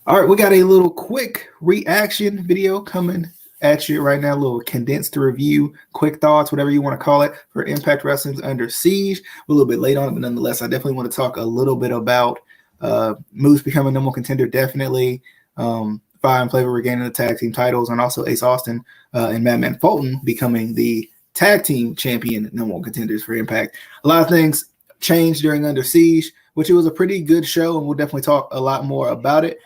All right, we got a little quick reaction video coming at you right now. A little condensed review, quick thoughts, whatever you want to call it, for Impact Wrestling's Under Siege. We're a little bit late on it, but nonetheless, I definitely want to talk a little bit about Moose becoming number one contender, definitely. Fire and Flava regaining the tag team titles, and also Ace Austin and Madman Fulton becoming the tag team champion number one contenders for Impact. A lot of things changed during Under Siege, which it was a pretty good show, and we'll definitely talk a lot more about it.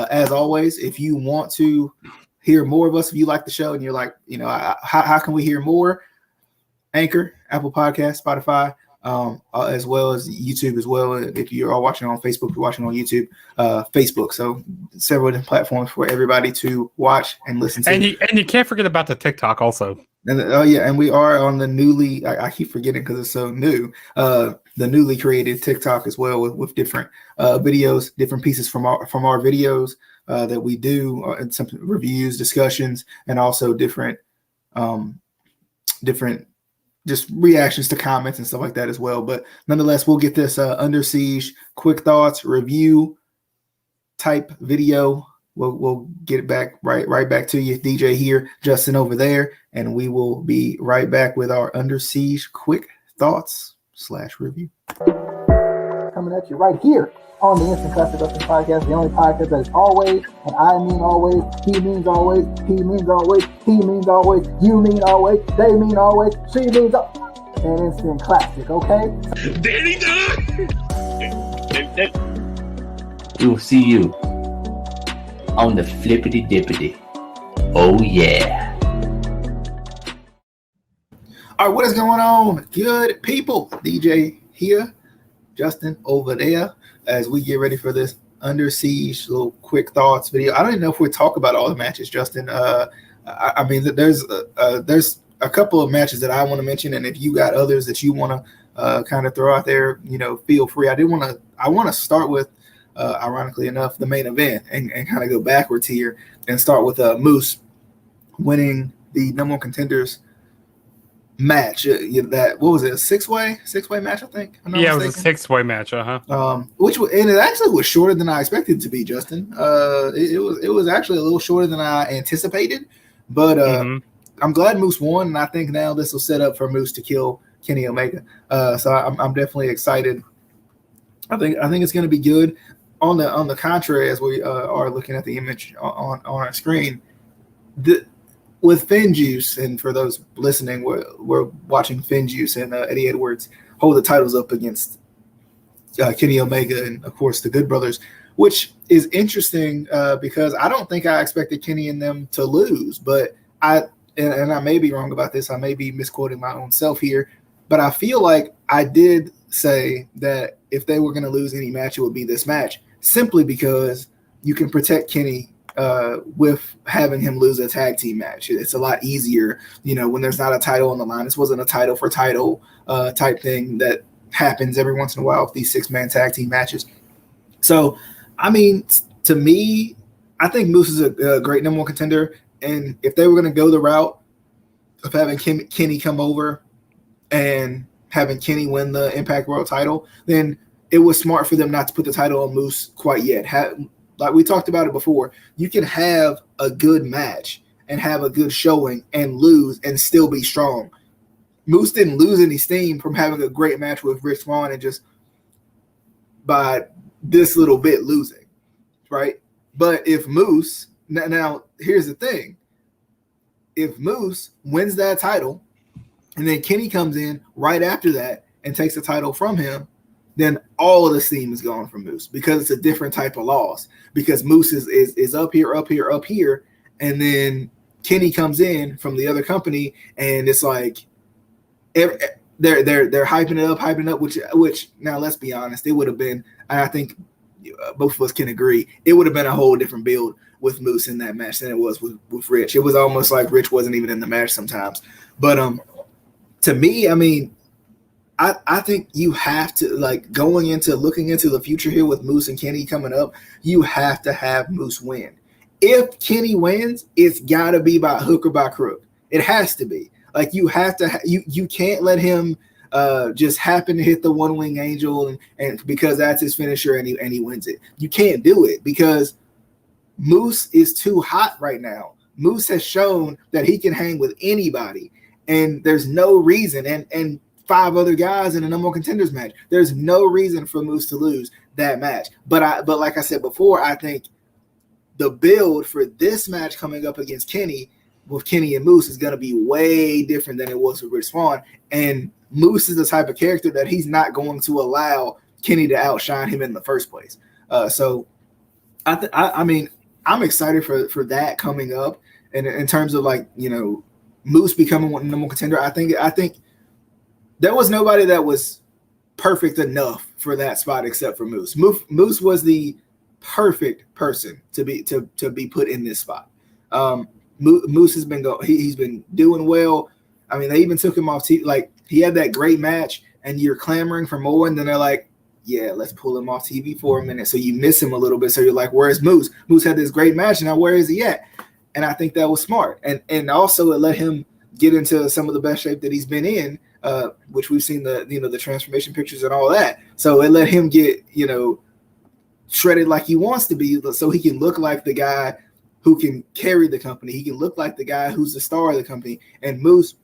As always, if you want to hear more of us, if you like the show and you're like, how can we hear more? Anchor, Apple Podcasts, Spotify, as well as YouTube as well. If you're all watching on Facebook, you're watching on YouTube, Facebook. So several different platforms for everybody to watch and listen to. And you can't forget about the TikTok also. And and we are on the newly, I keep forgetting because it's so new, the newly created TikTok as well with different videos, different pieces from our videos that we do, and some reviews, discussions, and also different just reactions to comments and stuff like that as well. But nonetheless, we'll get this Under Siege quick thoughts review type video. We'll get it back right back to you. DJ here, Justin over there, and we will be right back with our Under Siege quick thoughts / review. Coming at you right here on the Instant Classic Wrestling Podcast, the only podcast that is always, and I mean always, he means always, he means always, he means always, you mean always, they mean always, she means an Instant Classic, okay? Danny We will see you on the flippity dippity. Oh yeah. All right, what is going on, good people? DJ here, Justin over there, as we get ready for this Under Siege little quick thoughts video. I don't even know if we talk about all the matches, Justin. I mean, there's a couple of matches that I want to mention, and if you got others that you want to kind of throw out there, feel free. I want to start with, ironically enough, the main event and kind of go backwards here and start with Moose winning the number one contenders match. What was it, a six-way match, I think? Yeah, it was a six-way match, and it actually was shorter than I expected it to be, Justin. It was actually a little shorter than I anticipated, but I'm glad Moose won, and I think now this will set up for Moose to kill Kenny Omega. So I'm definitely excited. I think it's going to be good. On the contrary, as we are looking at the image on our screen, with Finn Juice, and for those listening, we're watching Finn Juice and Eddie Edwards hold the titles up against Kenny Omega and, of course, the Good Brothers, which is interesting because I don't think I expected Kenny and them to lose, but I may be wrong about this. I may be misquoting my own self here, but I feel like I did say that if they were going to lose any match, it would be this match, simply because you can protect Kenny with having him lose a tag team match. It's a lot easier, when there's not a title on the line. This wasn't a title for title type thing that happens every once in a while with these 6-man tag team matches. So, I mean, to me, I think Moose is a great number one contender. And if they were going to go the route of having Kenny come over and having Kenny win the Impact World title, then it was smart for them not to put the title on Moose quite yet. Like we talked about it before, you can have a good match and have a good showing and lose and still be strong. Moose didn't lose any steam from having a great match with Rich Swann and just by this little bit losing, right? But if Moose, now here's the thing. If Moose wins that title and then Kenny comes in right after that and takes the title from him, then all of the steam is gone from Moose because it's a different type of loss. Because Moose is up here, and then Kenny comes in from the other company, and it's like they're hyping it up, which now let's be honest, it would have been, and I think both of us can agree, it would have been a whole different build with Moose in that match than it was with Rich. It was almost like Rich wasn't even in the match sometimes. But to me, I mean, I think you have to, like, looking into the future here with Moose and Kenny coming up, you have to have Moose win. If Kenny wins, it's got to be by hook or by crook. It has to be. Like, you have to you can't let him just happen to hit the one wing angel and because that's his finisher and he wins it. You can't do it because Moose is too hot right now. Moose has shown that he can hang with anybody, and there's no reason. And 5 other guys in a number one contenders match. There's no reason for Moose to lose that match. But like I said before, I think the build for this match coming up against Kenny with Kenny and Moose is going to be way different than it was with Rich Swann. And Moose is the type of character that he's not going to allow Kenny to outshine him in the first place. So I mean, I'm excited for that coming up. And in terms of like, you know, Moose becoming one number one contender, I think there was nobody that was perfect enough for that spot except for Moose. Moose was the perfect person to be put in this spot. Moose has been he's been doing well. I mean, they even took him off TV. Like, he had that great match, and you're clamoring for more, and then they're like, yeah, let's pull him off TV for a minute. So you miss him a little bit. So you're like, where's Moose? Moose had this great match, and now where is he at? And I think that was smart. And also it let him get into some of the best shape that he's been in, which we've seen the transformation pictures and all that. So it let him get, you know, shredded like he wants to be, so he can look like the guy who can carry the company. He can look like the guy who's the star of the company. And Moose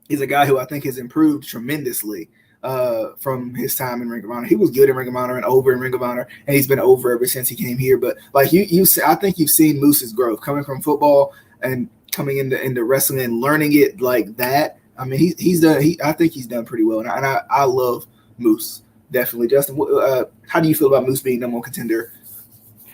is a guy who I think has improved tremendously from his time in Ring of Honor. He was good in Ring of Honor and over in Ring of Honor, and he's been over ever since he came here. But like I think you've seen Moose's growth coming from football and coming into wrestling and learning it like that. I mean, he's done. I think he's done pretty well, and I love Moose, definitely. Justin, how do you feel about Moose being number one contender?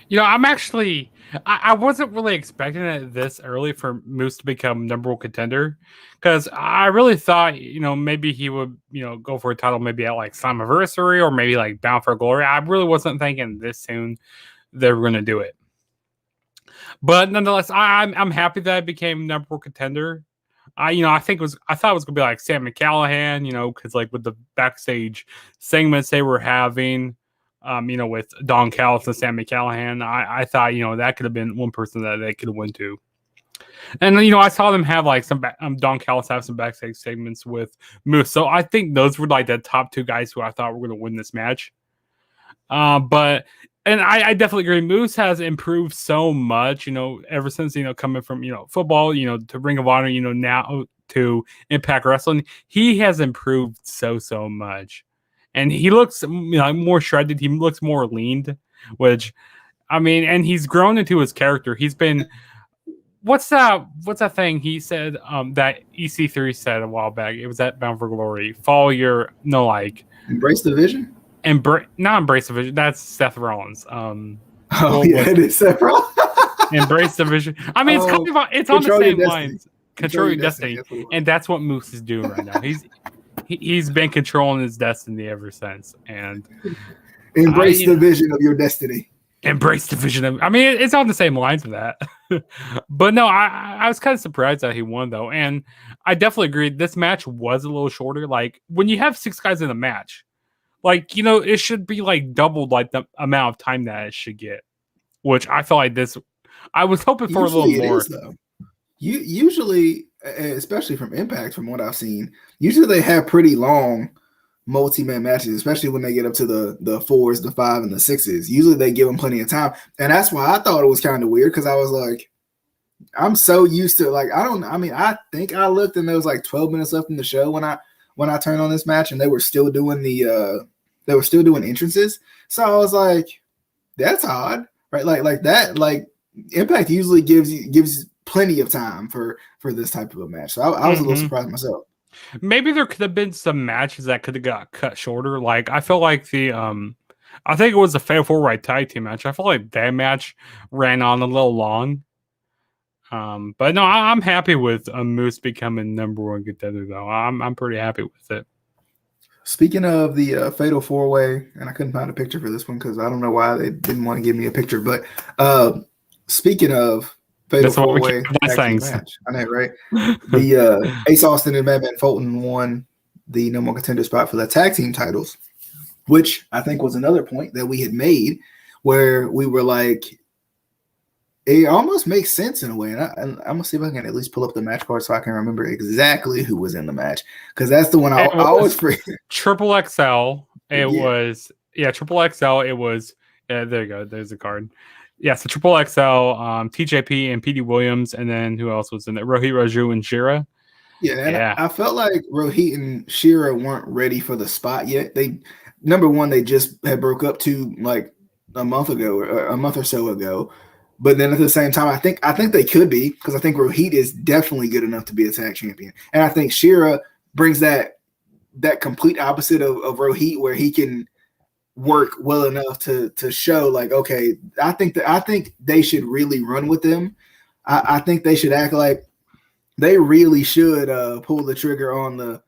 You know, I'm actually I wasn't really expecting it this early for Moose to become number one contender, because I really thought, you know, maybe he would, you know, go for a title maybe at like Slammiversary or maybe like Bound for Glory. I really wasn't thinking this soon they were going to do it. But nonetheless, I'm happy that I became number one contender. I thought it was going to be like Sam Callahan, you know, because like with the backstage segments they were having, you know, with Don Callis and Sammy Callahan, I thought, you know, that could have been one person that they could have went to. And, you know, I saw them have like some Don Callis have some backstage segments with Moose. So I think those were like the top 2 guys who I thought were going to win this match. And I definitely agree. Moose has improved so much, you know, ever since, you know, coming from, you know, football, you know, to Ring of Honor, you know, now to Impact Wrestling. He has improved so much. And he looks, you know, more shredded. He looks more leaned, which, I mean, and he's grown into his character. He's been, what's that thing he said that EC3 said a while back? It was at Bound for Glory. Embrace the vision? Not embrace the vision. That's Seth Rollins. It is Seth Rollins. Embrace the vision. I mean, it's on the same lines. Control your destiny. And that's what Moose is doing right now. He's been controlling his destiny ever since. And embrace the vision of your destiny. Embrace the vision of. I mean, it's on the same lines of that. But no, I was kind of surprised that he won though, and I definitely agree. This match was a little shorter. Like when you have 6 guys in a match, like, you know, it should be like doubled like the amount of time that it should get. Which I felt like this. I was hoping for usually a little more. Is, though. Usually, especially from Impact, from what I've seen, usually they have pretty long multi-man matches, especially when they get up to the 4s, the 5, and the 6s. Usually they give them plenty of time. And that's why I thought it was kind of weird, because I was like, I'm so used to, like, I think I looked and there was like 12 minutes left in the show when I turned on this match, and they were still doing entrances. So I was like, that's odd, right? Like that, like Impact usually gives plenty of time for this type of a match. So I was a little surprised myself. Maybe there could have been some matches that could have got cut shorter. Like I felt like I think it was the Fatal 4-Way tag team match. I felt like that match ran on a little long. But no, I'm happy with Moose becoming number one contender though. I'm pretty happy with it. Speaking of the Fatal 4-Way, and I couldn't find a picture for this one because I don't know why they didn't want to give me a picture. But speaking of Fatal 4-Way match, I know, right? The Ace Austin and Madman Fulton won the number one contender spot for the tag team titles, which I think was another point that we had made, where we were like, it almost makes sense in a way. And I'm gonna see if I can at least pull up the match card so I can remember exactly who was in the match, because that's the one I always forget. Triple XL. It was Triple XL. It was there you go. There's the card. Yeah, so Triple XL, TJP and PD Williams, and then who else was in it? Rohit, Raju, and Shira. Yeah, and I felt like Rohit and Shira weren't ready for the spot yet. Number one, they just had broke up like a month or so ago. But then at the same time, I think they could be, because I think Rohit is definitely good enough to be a tag champion, and I think Shira brings that complete opposite of Rohit, where he can work well enough to show like, okay, I think they should really run with them. I think they should act like they really should pull the trigger on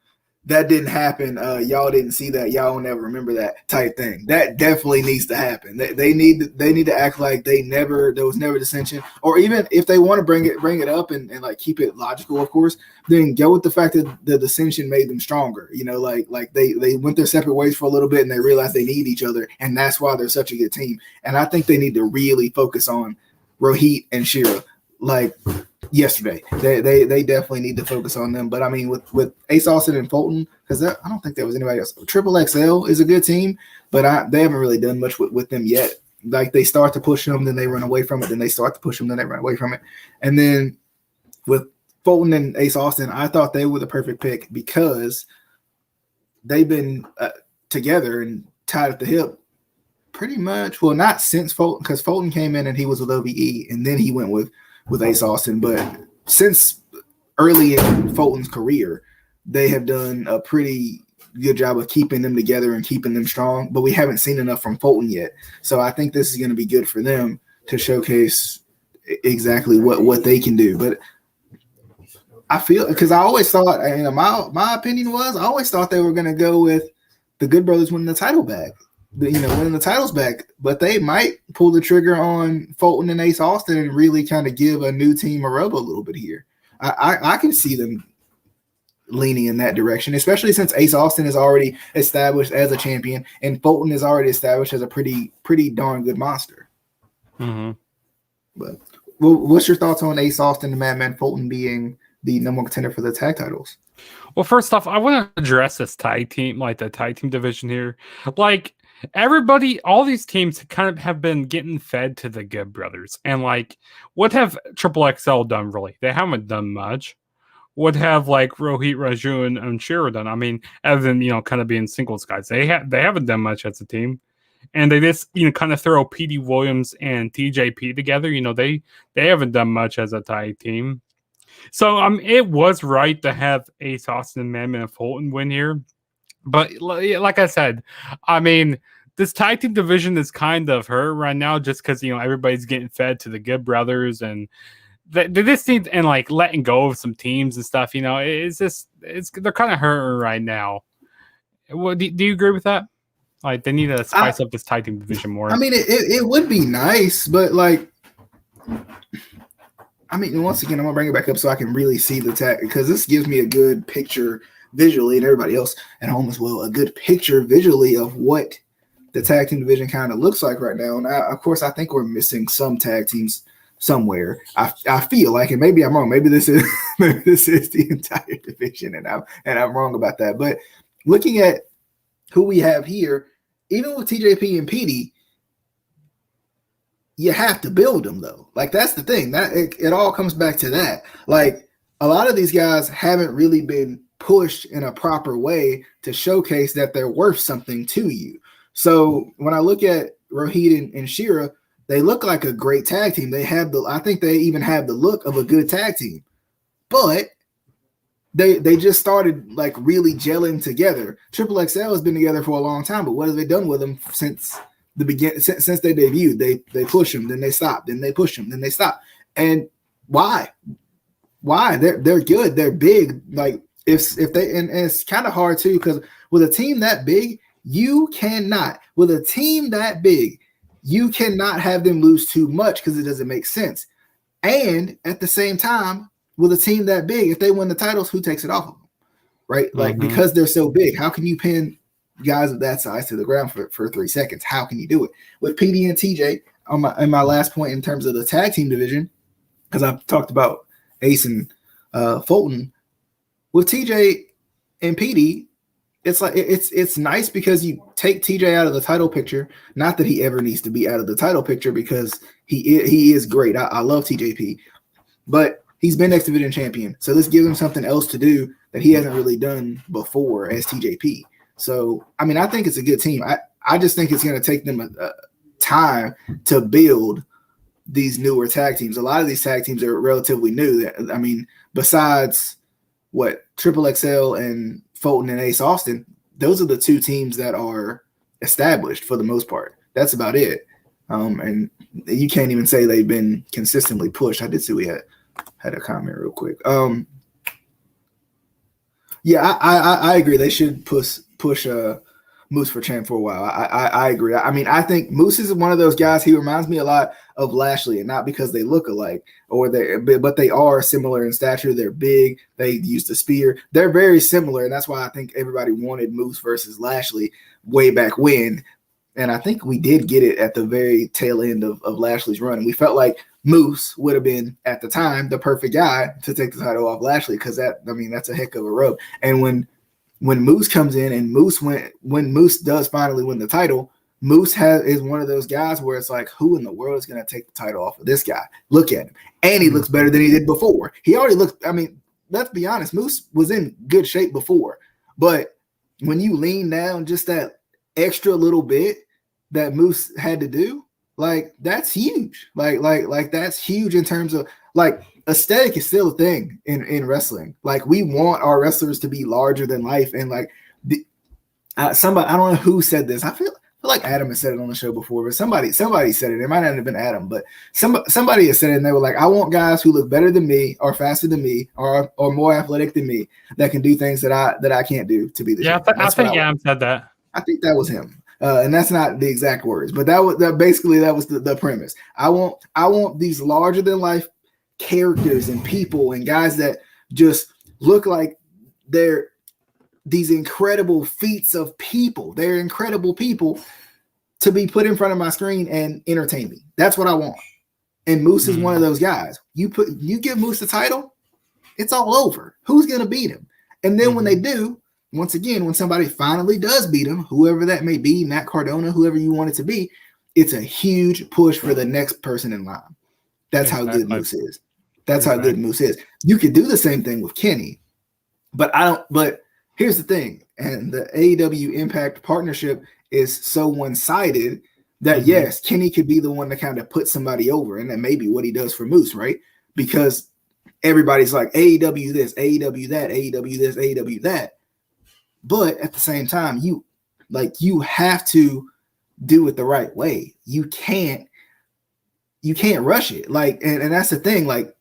that didn't happen. Y'all didn't see that. Y'all will never remember that type thing. That definitely needs to happen. They need to act like there was never dissension, or even if they want to bring it up and like keep it logical, of course, then go with the fact that the dissension made them stronger. Like they went their separate ways for a little bit and they realized they need each other, and that's why they're such a good team. And I think they need to really focus on Rohit and Shira. Like yesterday, they definitely need to focus on them. But I mean, with Ace Austin and Fulton, because I don't think there was anybody else. Triple XL is a good team, but they haven't really done much with them yet. Like they start to push them, then they run away from it. Then they start to push them, then they run away from it. And then with Fulton and Ace Austin, I thought they were the perfect pick because they've been together and tied at the hip pretty much. Well, not since Fulton, because Fulton came in and he was with OVE, and then he went with Ace Austin. But since early in Fulton's career, they have done a pretty good job of keeping them together and keeping them strong. But we haven't seen enough from Fulton yet. So I think this is going to be good for them to showcase exactly what they can do. But I feel, because I always thought, my opinion was, I always thought they were going to go with the Good Brothers winning the title back. Winning the titles back, but they might pull the trigger on Fulton and Ace Austin and really kind of give a new team a rub a little bit here. I can see them leaning in that direction, especially since Ace Austin is already established as a champion and Fulton is already established as a pretty darn good monster. Mm-hmm. But what's your thoughts on Ace Austin and Madman Fulton being the number one contender for the tag titles? Well, first off, I want to address this tag team, like the tag team division here. Like, everybody, all these teams kind of have been getting fed to the Good Brothers. And like, what have Triple XL done really? They haven't done much. What have like Rohit, Raju, and Shira done? I mean, other than, kind of being singles guys, they haven't done much as a team. And they just, kind of throw PD Williams and TJP together. They haven't done much as a tag team. So it was right to have Ace Austin and Madman Fulton win here. But like I said, I mean, this tag team division is kind of hurt right now just because, everybody's getting fed to the Good Brothers, and they just need, and like letting go of some teams and stuff, they're kind of hurting right now. What, do you agree with that? Like, they need to spice up this tag team division more. I mean, it would be nice, but like, I mean, once again, I'm going to bring it back up so I can really see the tag, because this gives me a good picture visually, and everybody else at home as well, a good picture visually of what the tag team division kind of looks like right now. And of course, I think we're missing some tag teams somewhere. I feel like, and maybe I'm wrong. Maybe this is the entire division, and I'm wrong about that. But looking at who we have here, even with TJP and PD, you have to build them though. Like, that's the thing. That it all comes back to that. Like, a lot of these guys haven't really been pushed in a proper way to showcase that they're worth something to you. So when I look at Rohit and Shira, they look like a great tag team. I think they even have the look of a good tag team, but they just started like really gelling together. Triple XL has been together for a long time, but what have they done with them since the beginning? Since they debuted, they push them, then they stop, then they push them, then they stop. And why? They're good. They're big. Like, if they, and it's kind of hard too, because with a team that big, you cannot have them lose too much, because it doesn't make sense. And at the same time, with a team that big, if they win the titles, who takes it off of them, right? Like, because they're so big, how can you pin guys of that size to the ground for 3 seconds? How can you do it? With PD and TJ, in my last point in terms of the tag team division, because I've talked about Ace and Fulton, with TJ and PD, it's like it's nice because you take TJ out of the title picture. Not that he ever needs to be out of the title picture because he is great. I love TJP, but he's been X Division champion, so this gives him something else to do that he hasn't really done before as TJP. So I mean, I think it's a good team. I just think it's going to take them a time to build these newer tag teams. A lot of these tag teams are relatively new. I mean, besides what Triple XL and Fulton and Ace Austin, those are the two teams that are established for the most part. That's about it. And you can't even say they've been consistently pushed. I did see we had a comment real quick. Yeah, I agree. They should push Moose for champ for a while. I agree. I mean, I think Moose is one of those guys. He reminds me a lot of Lashley, and not because they look alike but they are similar in stature. They're big. They use the spear. They're very similar, and that's why I think everybody wanted Moose versus Lashley way back when. And I think we did get it at the very tail end of Lashley's run. And we felt like Moose would have been, at the time, the perfect guy to take the title off Lashley because that's a heck of a rub. And when Moose comes in and when Moose does finally win the title, Moose is one of those guys where it's like, who in the world is going to take the title off of this guy? Look at him. And he looks better than he did before. He already looked, I mean, let's be honest, Moose was in good shape before. But when you lean down just that extra little bit that Moose had to do, like, that's huge. Like that's huge in terms of, like, aesthetic is still a thing in wrestling. Like, we want our wrestlers to be larger than life. And like somebody, I don't know who said this. I feel like Adam has said it on the show before, but somebody said it. It might not have been Adam, but somebody has said it, and they were like, I want guys who look better than me or faster than me or more athletic than me that can do things that I can't do to be the champion. I think Adam said that. I think that was him. And that's not the exact words, but that was the premise. I want these larger than life characters and people and guys that just look like they're these incredible feats of people. They're incredible people to be put in front of my screen and entertain me. That's what I want. And Moose is one of those guys. You give Moose the title, it's all over. Who's going to beat him? And then when they do, once again, when somebody finally does beat him, whoever that may be, Matt Cardona, whoever you want it to be, it's a huge push for the next person in line. That's how good Moose is. That's how good Moose is. You could do the same thing with Kenny, but here's the thing, and the AEW Impact partnership is so one-sided that yes, Kenny could be the one to kind of put somebody over, and that may be what he does for Moose, right? Because everybody's like, AEW this, AEW that, AEW this, AEW that. But at the same time, you have to do it the right way. You can't rush it. Like, and that's the thing. Like,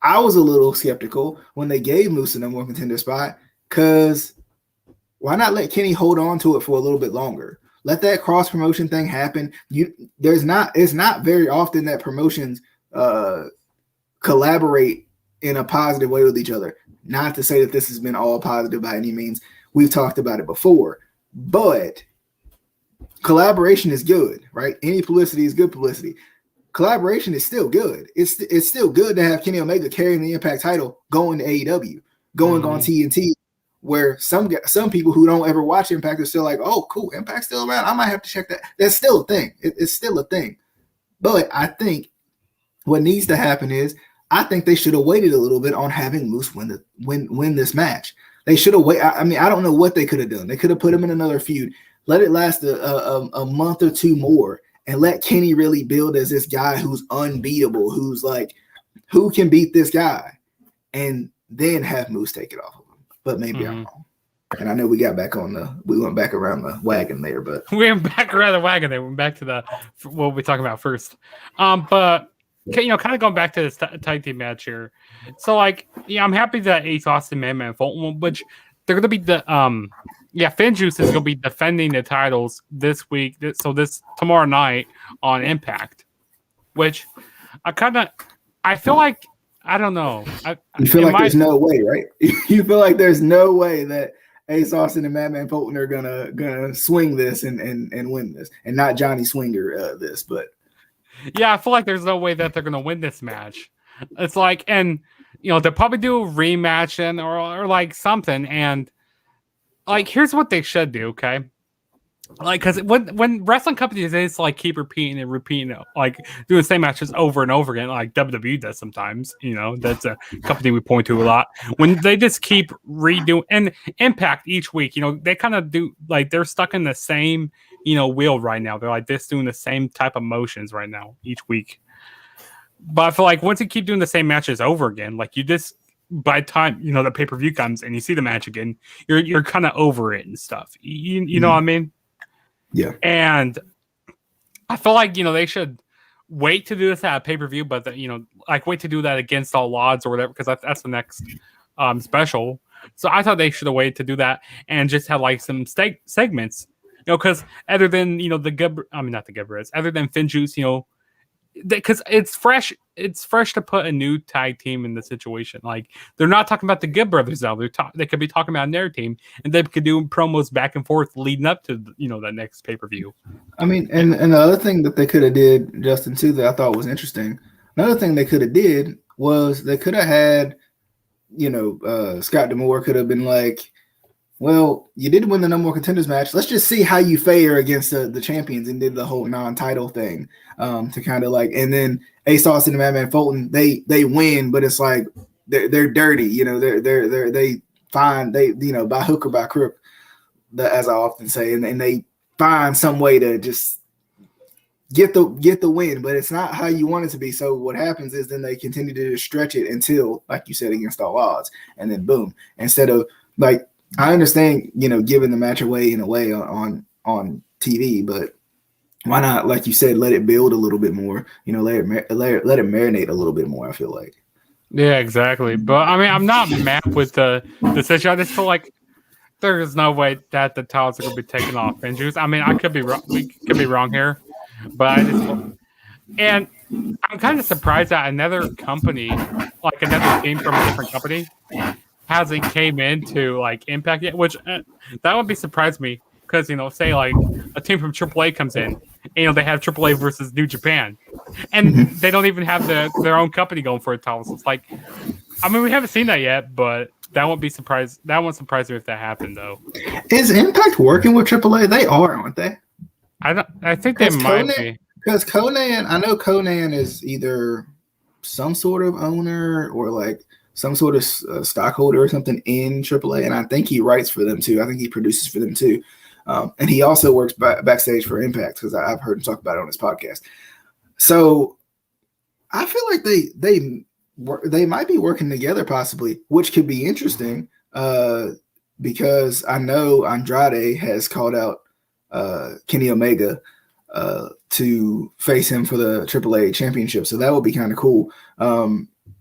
I was a little skeptical when they gave Moose a number one contender spot, because why not let Kenny hold on to it for a little bit longer? Let that cross promotion thing happen. It's not very often that promotions collaborate in a positive way with each other. Not to say that this has been all positive by any means. We've talked about it before, but collaboration is good, right? Any publicity is good publicity. Collaboration is still good. It's still good to have Kenny Omega carrying the Impact title going to AEW, going on TNT, where some people who don't ever watch Impact are still like, oh, cool, Impact's still around. I might have to check that. That's still a thing. It's still a thing. But I think what needs to happen is, I think they should have waited a little bit on having Moose win this match. They should have waited. I mean, I don't know what they could have done. They could have put him in another feud, let it last a month or two more, and let Kenny really build as this guy who's unbeatable, who's like, who can beat this guy, and then have Moose take it off of him. But maybe I'm wrong. And I know we went back around the wagon there, but we went back around the wagon. They went back to what we're talking about first. But kind of going back to this tag team match here. So, like, I'm happy that Ace Austin, Madman, and Fulton, which they're going to be FinJuice is going to be defending the titles this week. So this tomorrow night on Impact, which I feel like, I don't know. You feel like there's no way, right? You feel like there's no way that Ace Austin and Madman Fulton are gonna swing this and win this, and not Johnny Swinger this, but. Yeah, I feel like there's no way that they're going to win this match. It's like, and they'll probably do a rematch or like something. And like, here's what they should do, okay? Like, because when wrestling companies is like keep repeating and repeating, like doing the same matches over and over again, like WWE does sometimes. That's a company we point to a lot. When they just keep redoing and Impact each week, they kind of do like they're stuck in the same wheel right now. They're like this doing the same type of motions right now each week. But I feel like once you keep doing the same matches over again, like you just by the time the pay-per-view comes and you see the match again, you're kind of over it and stuff. You know what I mean? Yeah. And I feel like, they should wait to do this at a pay-per-view, but, like wait to do that against all odds or whatever, because that's the next special. So I thought they should have waited to do that and just have like some segments, because other than, not the Gubbers, other than Finjuice, because it's fresh to put a new tag team in the situation. Like, they're not talking about the Good Brothers now. They could be talking about their team, and they could do promos back and forth leading up to the next pay-per-view. I mean, and the other thing that they could have did, Justin, too, that I thought was interesting, another thing they could have did was they could have had, Scott D'Amore could have been like, well, you did win the number one contenders match. Let's just see how you fare against the champions, and did the whole non-title thing to kind of like, and then Ace Austin and Madman Fulton, they win, but it's like they're dirty, they find by hook or by crook, as I often say, and they find some way to just get the win, but it's not how you want it to be. So what happens is then they continue to stretch it until, like you said, against all odds, and then boom, instead of like. I understand, giving the match away in a way on TV, but why not, like you said, let it build a little bit more? Let it marinate a little bit more. I feel like. Yeah, exactly. But I mean, I'm not mad with the decision. I just feel like there is no way that the titles are going to be taken off Finjuice. I mean, I could be wrong. We could be wrong here, but and I'm kind of surprised that another company, like another team from a different company, hasn't came into like Impact yet, which that would be surprised me, because say like a team from AAA comes in, and they have AAA versus New Japan, and they don't even have their own company going for a title. So it's like, I mean, we haven't seen that yet, but that won't surprise me if that happened though. Is Impact working with AAA? They are, aren't they? I think they might be, because Conan. I know Conan is either some sort of owner or like some sort of stockholder or something in AAA, and I think he writes for them too. I think he produces for them too, and he also works backstage for Impact, because I've heard him talk about it on his podcast. So I feel like they might be working together possibly, which could be interesting, because I know Andrade has called out Kenny Omega to face him for the AAA championship, so that would be kind of cool.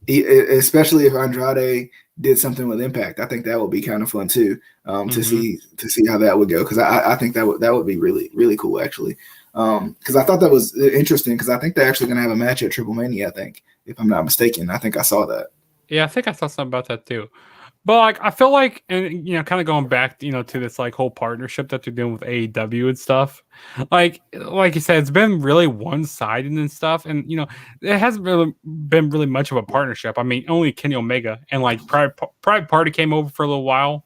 Especially if Andrade did something with Impact, I think that would be kind of fun too, to see how that would go, because I think that would be really, really cool actually, because I thought that was interesting, because I think they're actually going to have a match at Triple Mania, I think, if I'm not mistaken. I think I saw that. Yeah, I think I saw something about that too. But like, I feel like, and kind of going back, to this like whole partnership that they're doing with AEW and stuff. Like you said, it's been really one-sided and stuff, and it hasn't really been really much of a partnership. I mean, only Kenny Omega and like Private Party came over for a little while,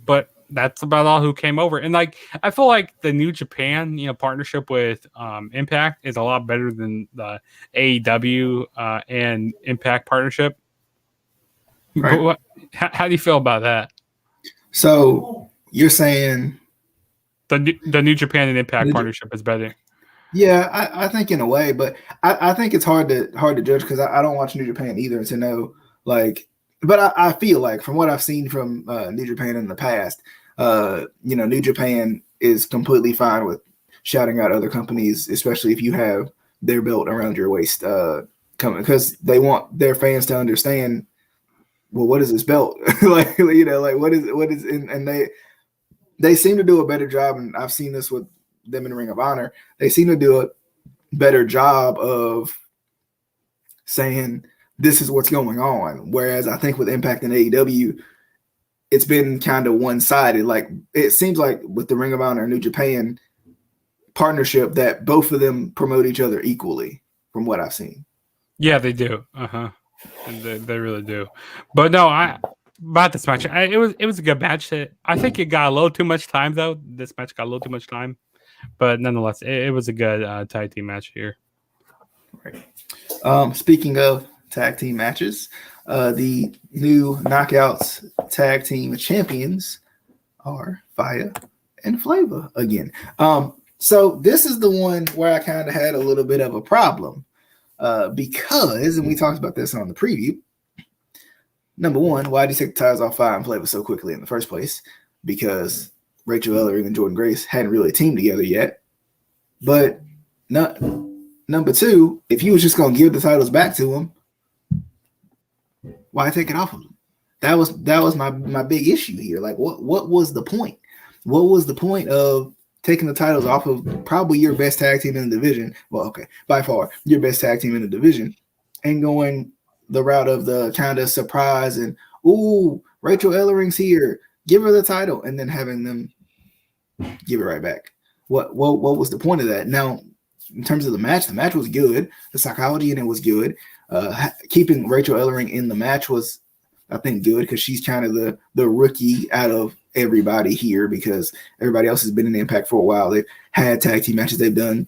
but that's about all who came over. And like, I feel like the New Japan, partnership with Impact is a lot better than the AEW and Impact partnership. Right. How do you feel about that? So you're saying the New Japan and Impact partnership is better? Yeah, I think in a way, but I think it's hard to judge, because I don't watch New Japan either to know like. But I feel like from what I've seen from New Japan in the past, New Japan is completely fine with shouting out other companies, especially if you have their belt around your waist, coming, because they want their fans to understand. Well, what is this belt? like what is and they seem to do a better job, and I've seen this with them in Ring of Honor. They seem to do a better job of saying this is what's going on, whereas I think with Impact and AEW, it's been kind of one-sided. Like, it seems like with the Ring of Honor and New Japan partnership that both of them promote each other equally, from what I've seen. Yeah, they do. And they really do. But no, about this match. It was a good match. I think it got a little too much time though. This match got a little too much time, but nonetheless, it was a good tag team match here. Right. Speaking of tag team matches, the new Knockouts tag team champions are Fire and Flava again. So this is the one where I kind of had a little bit of a problem because, and we talked about this on the preview. Number one, why did you take the titles off Fire and Flava so quickly in the first place? Because Rachel Ellering and Jordan Grace hadn't really teamed together yet. But number two, if you was just going to give the titles back to them, why take it off of them? That was my big issue here. Like, what was the point? What was the point of taking the titles off of probably your best tag team in the division? Well, okay, by far your best tag team in the division, and going the route of the kind of surprise and ooh, Rachel Ellering's here, give her the title, and then having them give it right back. What was the point of that? Now, in terms of the match was good. The psychology in it was good. Keeping Rachel Ellering in the match was, I think, good because she's kind of the rookie out of everybody here because everybody else has been in Impact for a while. They've had tag team matches. They've done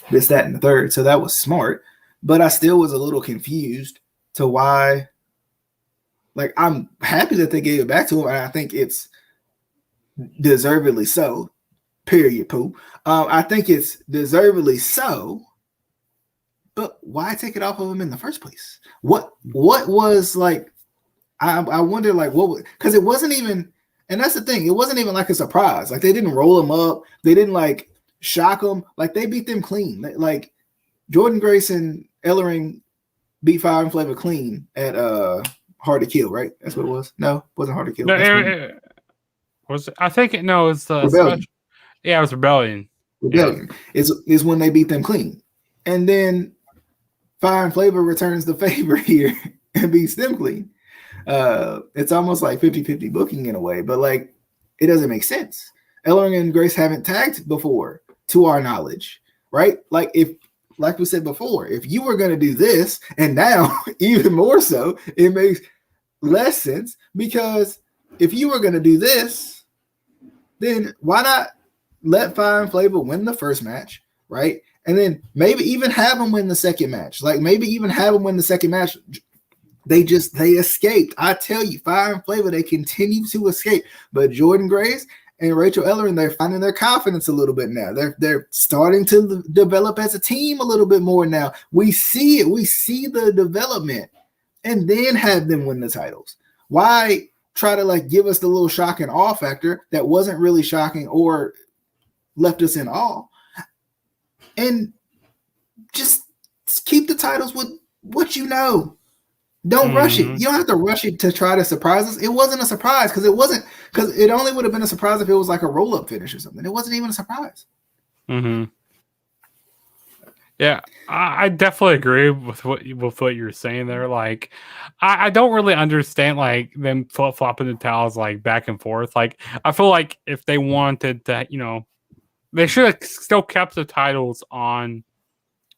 this, that, and the third. So that was smart. But I still was a little confused to why. Like, I'm happy that they gave it back to him, and I think it's deservedly so. Period, poo. I think it's deservedly so. But why take it off of him in the first place? What was like? I wonder, like, what? Because it wasn't even, and that's the thing. It wasn't even like a surprise. Like, they didn't roll him up. They didn't like shock him. Like, they beat them clean. Like Jordan Grace and Ellering beat Fire and Flava clean at Hard to Kill, right? That's what it was. No, it wasn't Hard to Kill. No, was it? I think it. No, it's the Rebellion. Yeah, it was Rebellion. Rebellion is when they beat them clean, and then Fire and Flava returns the favor here and beats them clean. It's almost like 50-50 booking in a way, but like it doesn't make sense. Ellering and Grace haven't tagged before, to our knowledge, right? Like we said before, if you were going to do this, and now even more so, it makes less sense because if you were going to do this, then why not let Fire and Flava win the first match, right? And then maybe even have them win the second match. Like maybe even have them win the second match. They escaped. I tell you, Fire and Flava, they continue to escape. But Jordan Grace and Rachel Ellering, they're finding their confidence a little bit now. They're starting to develop as a team a little bit more now. We see it. We see the development. And then have them win the titles. Why try to like give us the little shock and awe factor that wasn't really shocking or left us in awe? And just keep the titles with what you know. Don't rush it. You don't have to rush it to try to surprise us. It wasn't a surprise because it only would have been a surprise if it was like a roll-up finish or something. It wasn't even a surprise. Mm-hmm. Yeah, I definitely agree with what you're saying there. Like, I don't really understand like them flip-flopping the towels like back and forth. Like, I feel like if they wanted to, they should have still kept the titles on.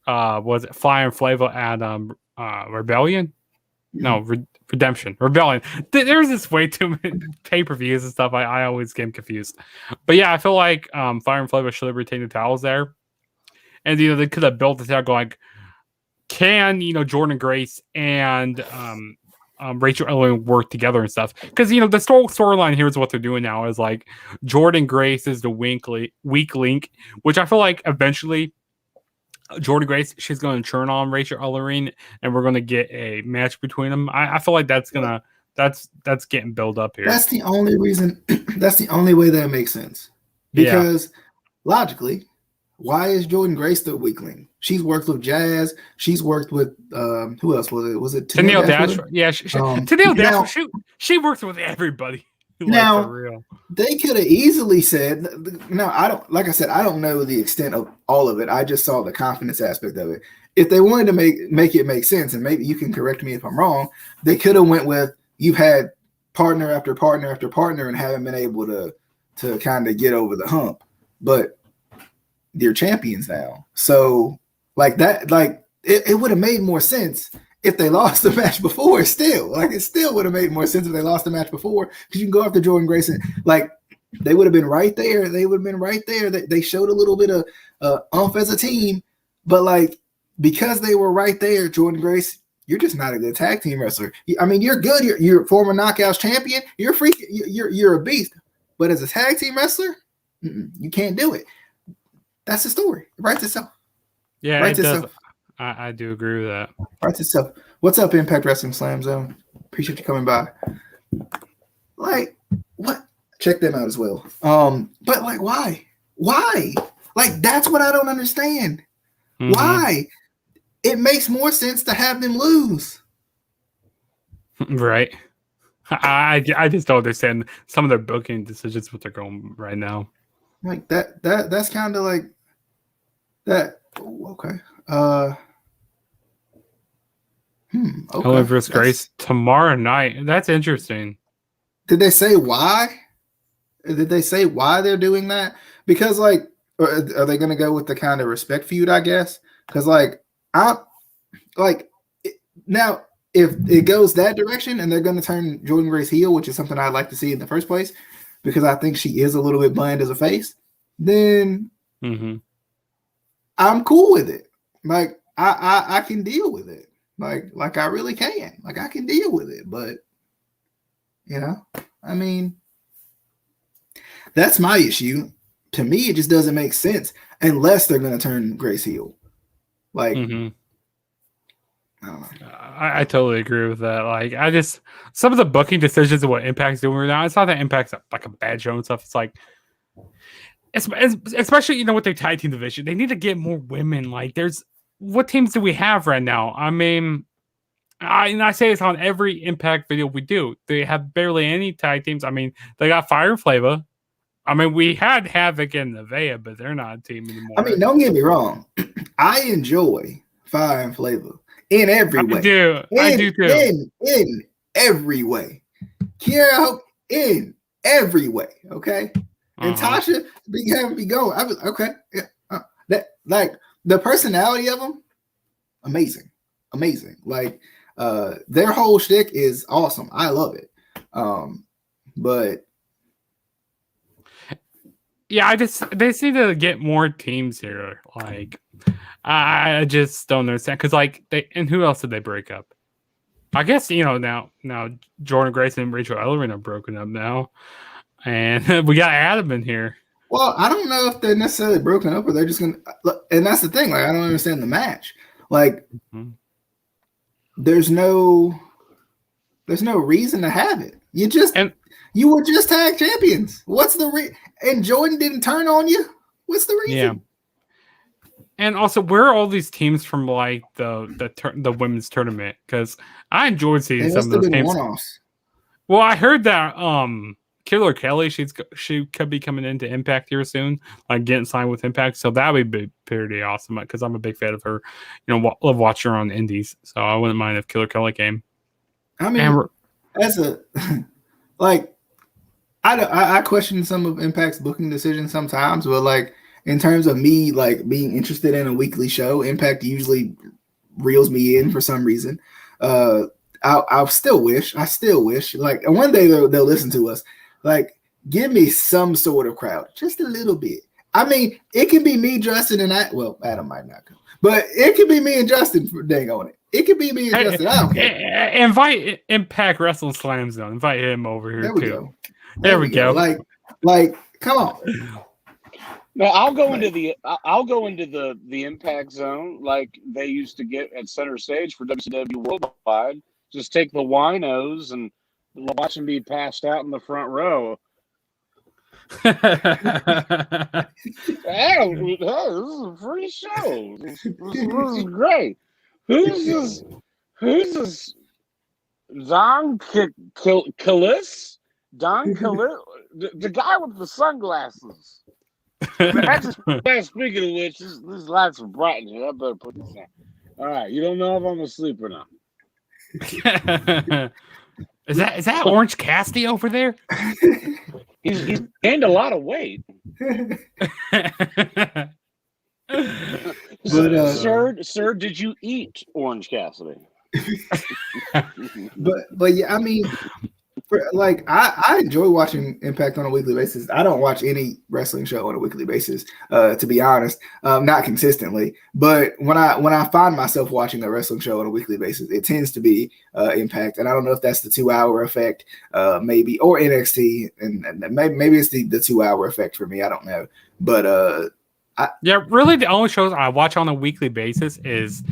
Was it Fire and Flava at Rebellion? No, Redemption. Rebellion. There's this way too many pay-per-views and stuff. I always get confused. But yeah, I feel like Fire and Flava should have retained the towels there. And they could have built this out going, can Jordan Grace and Rachel Ellering work together and stuff? Because the storyline here is what they're doing now is like Jordan Grace is the weak link, which I feel like eventually Jordan Grace, she's going to turn on Rachel Ellering, and we're going to get a match between them. I feel like that's getting built up here. That's the only reason. That's the only way that makes sense. Because logically, why is Jordan Grace the weakling? She's worked with Jazz. She's worked with who else was it? Was it Tennille Dashwood? Yeah, Tennille Dashwood. She works with everybody. Now, for real. They could have easily said, now I don't, like I said, I don't know the extent of all of it. I just saw the confidence aspect of it. If they wanted to make it make sense, and maybe you can correct me if I'm wrong, they could have went with, you've had partner after partner after partner and haven't been able to kind of get over the hump, but they're champions now. So like that, like it would have made more sense if they lost the match before, still, like, it still would have made more sense if they lost the match before, because you can go after Jordan Grace and, like, they would have been right there. They would have been right there. They showed a little bit of as a team, but, like, because they were right there, Jordan Grace, you're just not a good tag team wrestler. I mean, you're good. You're a former Knockouts champion. You're you're a beast. But as a tag team wrestler, you can't do it. That's the story. It writes itself. Yeah, it does. I do agree with that. Writes itself. What's up, Impact Wrestling Slam Zone? Appreciate you coming by. Like, what? Check them out as well. But, like, why? Why? Like, that's what I don't understand. Mm-hmm. Why? It makes more sense to have them lose. Right. I just don't understand some of their booking decisions, what they're going right now. Like, that's kind of like that. Okay. Okay. Owen versus Grace tomorrow night. That's interesting. Did they say why? Did they say why they're doing that? Because, like, are they going to go with the kind of respect feud, I guess? Because, like, now, if it goes that direction and they're going to turn Jordan Grace heel, which is something I'd like to see in the first place, because I think she is a little bit bland as a face, then I'm cool with it. Like, I can deal with it. Like I really can. Like, I can deal with it. But, you know, I mean, that's my issue. To me, it just doesn't make sense unless they're going to turn Grace heel. Like, I don't know. I totally agree with that. Like, some of the booking decisions of what Impact's doing right now, it's not that Impact's like a bad show and stuff. It's like, especially, you know, with their tag team division, they need to get more women. Like, what teams do we have right now? I mean, I say this on every Impact video we do. They have barely any tag teams. I mean, they got Fire and Flava. I mean, we had Havoc and Nevaeh, but they're not a team anymore. I mean, don't get me wrong. I enjoy Fire and Flava in every way. I do too. In every way. Kiera, in every way. Okay. And Tasha be going. I was okay. Yeah. That, like, the personality of them, amazing. Like, their whole shtick is awesome. I love it. But yeah, they just need to get more teams here. Like, I just don't understand, because, like, and who else did they break up? I guess, you know, now Jordan Grace and Rachel Ellering are broken up now, and we got Adam in here. Well, I don't know if they're necessarily broken up or they're just gonna. And that's the thing. Like, I don't understand the match. Like, there's no reason to have it. You were just tag champions. What's the and Jordan didn't turn on you? What's the reason? Yeah. And also, where are all these teams from, like, the women's tournament? Because I enjoyed seeing some of those teams. One-offs. Well, I heard that Killer Kelly, she could be coming into Impact here soon, like getting signed with Impact. So that would be pretty awesome, because I'm a big fan of her. You know, love watching her on the Indies. So I wouldn't mind if Killer Kelly came. I mean, as a like, I question some of Impact's booking decisions sometimes, but, like, in terms of me, like, being interested in a weekly show, Impact usually reels me in for some reason. I still wish, like, one day they'll listen to us. Like, give me some sort of crowd, just a little bit. I mean, it can be me, Justin, and Adam might not come, but it could be me and Justin for dang on it. It could be me and Justin. I don't care. Invite Impact Wrestling Slam Zone. Invite him over here too. There we go. Like, come on. No, I'll go into the Impact Zone like they used to get at Center Stage for WCW Worldwide. Just take the winos and watch them be passed out in the front row. Hey, this is a free show. This is great. Who's this? Don Callis? Don Callis? The guy with the sunglasses. Speaking of which, these lights are bright in here. I better put this on. All right, you don't know if I'm asleep or not. Is that Orange Cassidy over there? He's gained a lot of weight. But, sir, did you eat Orange Cassidy? but yeah, I mean, I enjoy watching Impact on a weekly basis. I don't watch any wrestling show on a weekly basis, to be honest, not consistently. But when I find myself watching a wrestling show on a weekly basis, it tends to be Impact, and I don't know if that's the 2-hour effect, maybe, or NXT, and maybe it's the 2-hour effect for me. I don't know, but yeah, really, the only shows I watch on a weekly basis is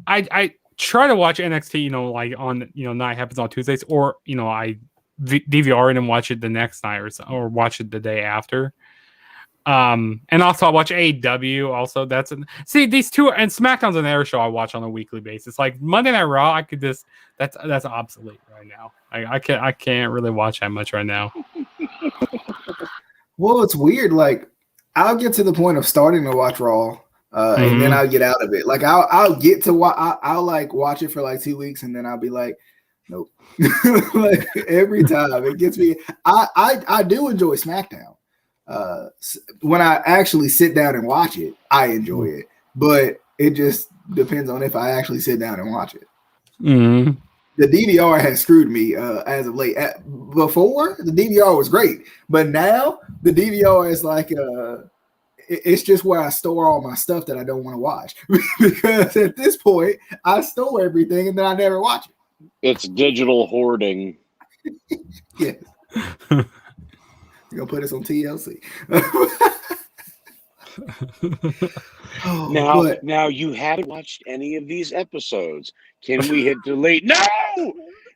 I try to watch NXT, like on night happens on Tuesdays, or I DVR it and watch it the next night or watch it the day after. And also I watch AEW. Also, see these two, and SmackDown's another show I watch on a weekly basis. Like Monday Night Raw, I could just that's obsolete right now. I can't really watch that much right now. Well, it's weird. Like I'll get to the point of starting to watch Raw. And then I'll get out of it. Like I'll get to I'll like watch it for like 2 weeks, and then I'll be like, nope. Like every time it gets me. I do enjoy SmackDown. When I actually sit down and watch it, I enjoy it. But it just depends on if I actually sit down and watch it. Mm-hmm. The DVR has screwed me as of late. Before the DVR was great, but now the DVR is like it's just where I store all my stuff that I don't want to watch. Because at this point, I store everything and then I never watch it. It's digital hoarding. Yeah. You're going to put us on TLC. Now you haven't watched any of these episodes. Can we hit delete? No!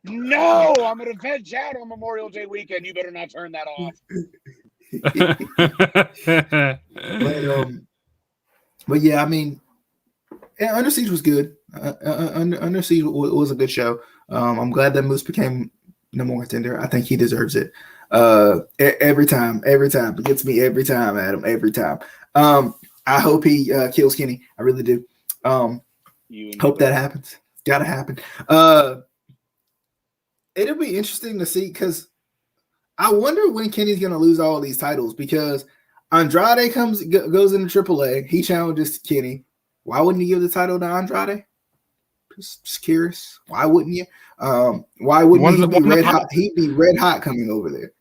I'm going to veg out on Memorial Day weekend. You better not turn that off. But yeah, I mean, Under Siege was good. Under Siege was a good show. I'm glad that Moose became number one contender. I think he deserves it. Every time, it gets me every time, Adam. Every time. I hope he kills Kenny. I really do. Hope that happens. It's gotta happen. It'll be interesting to see, because I wonder when Kenny's going to lose all these titles, because Andrade goes into AAA. He challenges Kenny. Why wouldn't you give the title to Andrade? Just curious. Why wouldn't you? Why wouldn't he be red hot? He'd be red hot coming over there.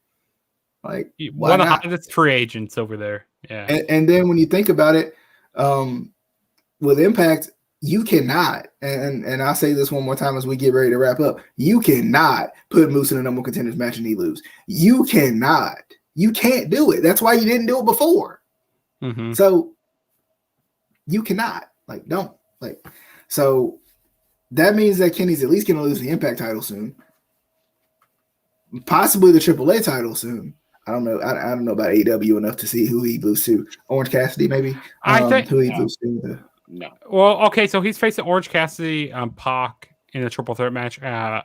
Like one of the hottest free agents over there. Yeah. And then when you think about it, with Impact, you cannot, and I'll say this one more time as we get ready to wrap up, you cannot put Moose in a number one contenders match and he lose. You cannot. You can't do it. That's why you didn't do it before. Mm-hmm. So you cannot. Like, don't. Like, so that means that Kenny's at least going to lose the Impact title soon. Possibly the AAA title soon. I don't know. I don't know about AEW enough to see who he'd lose to. Orange Cassidy, maybe? I think who he'd lose to. No. Well, okay, so he's facing Orange Cassidy, Pac in a triple threat match at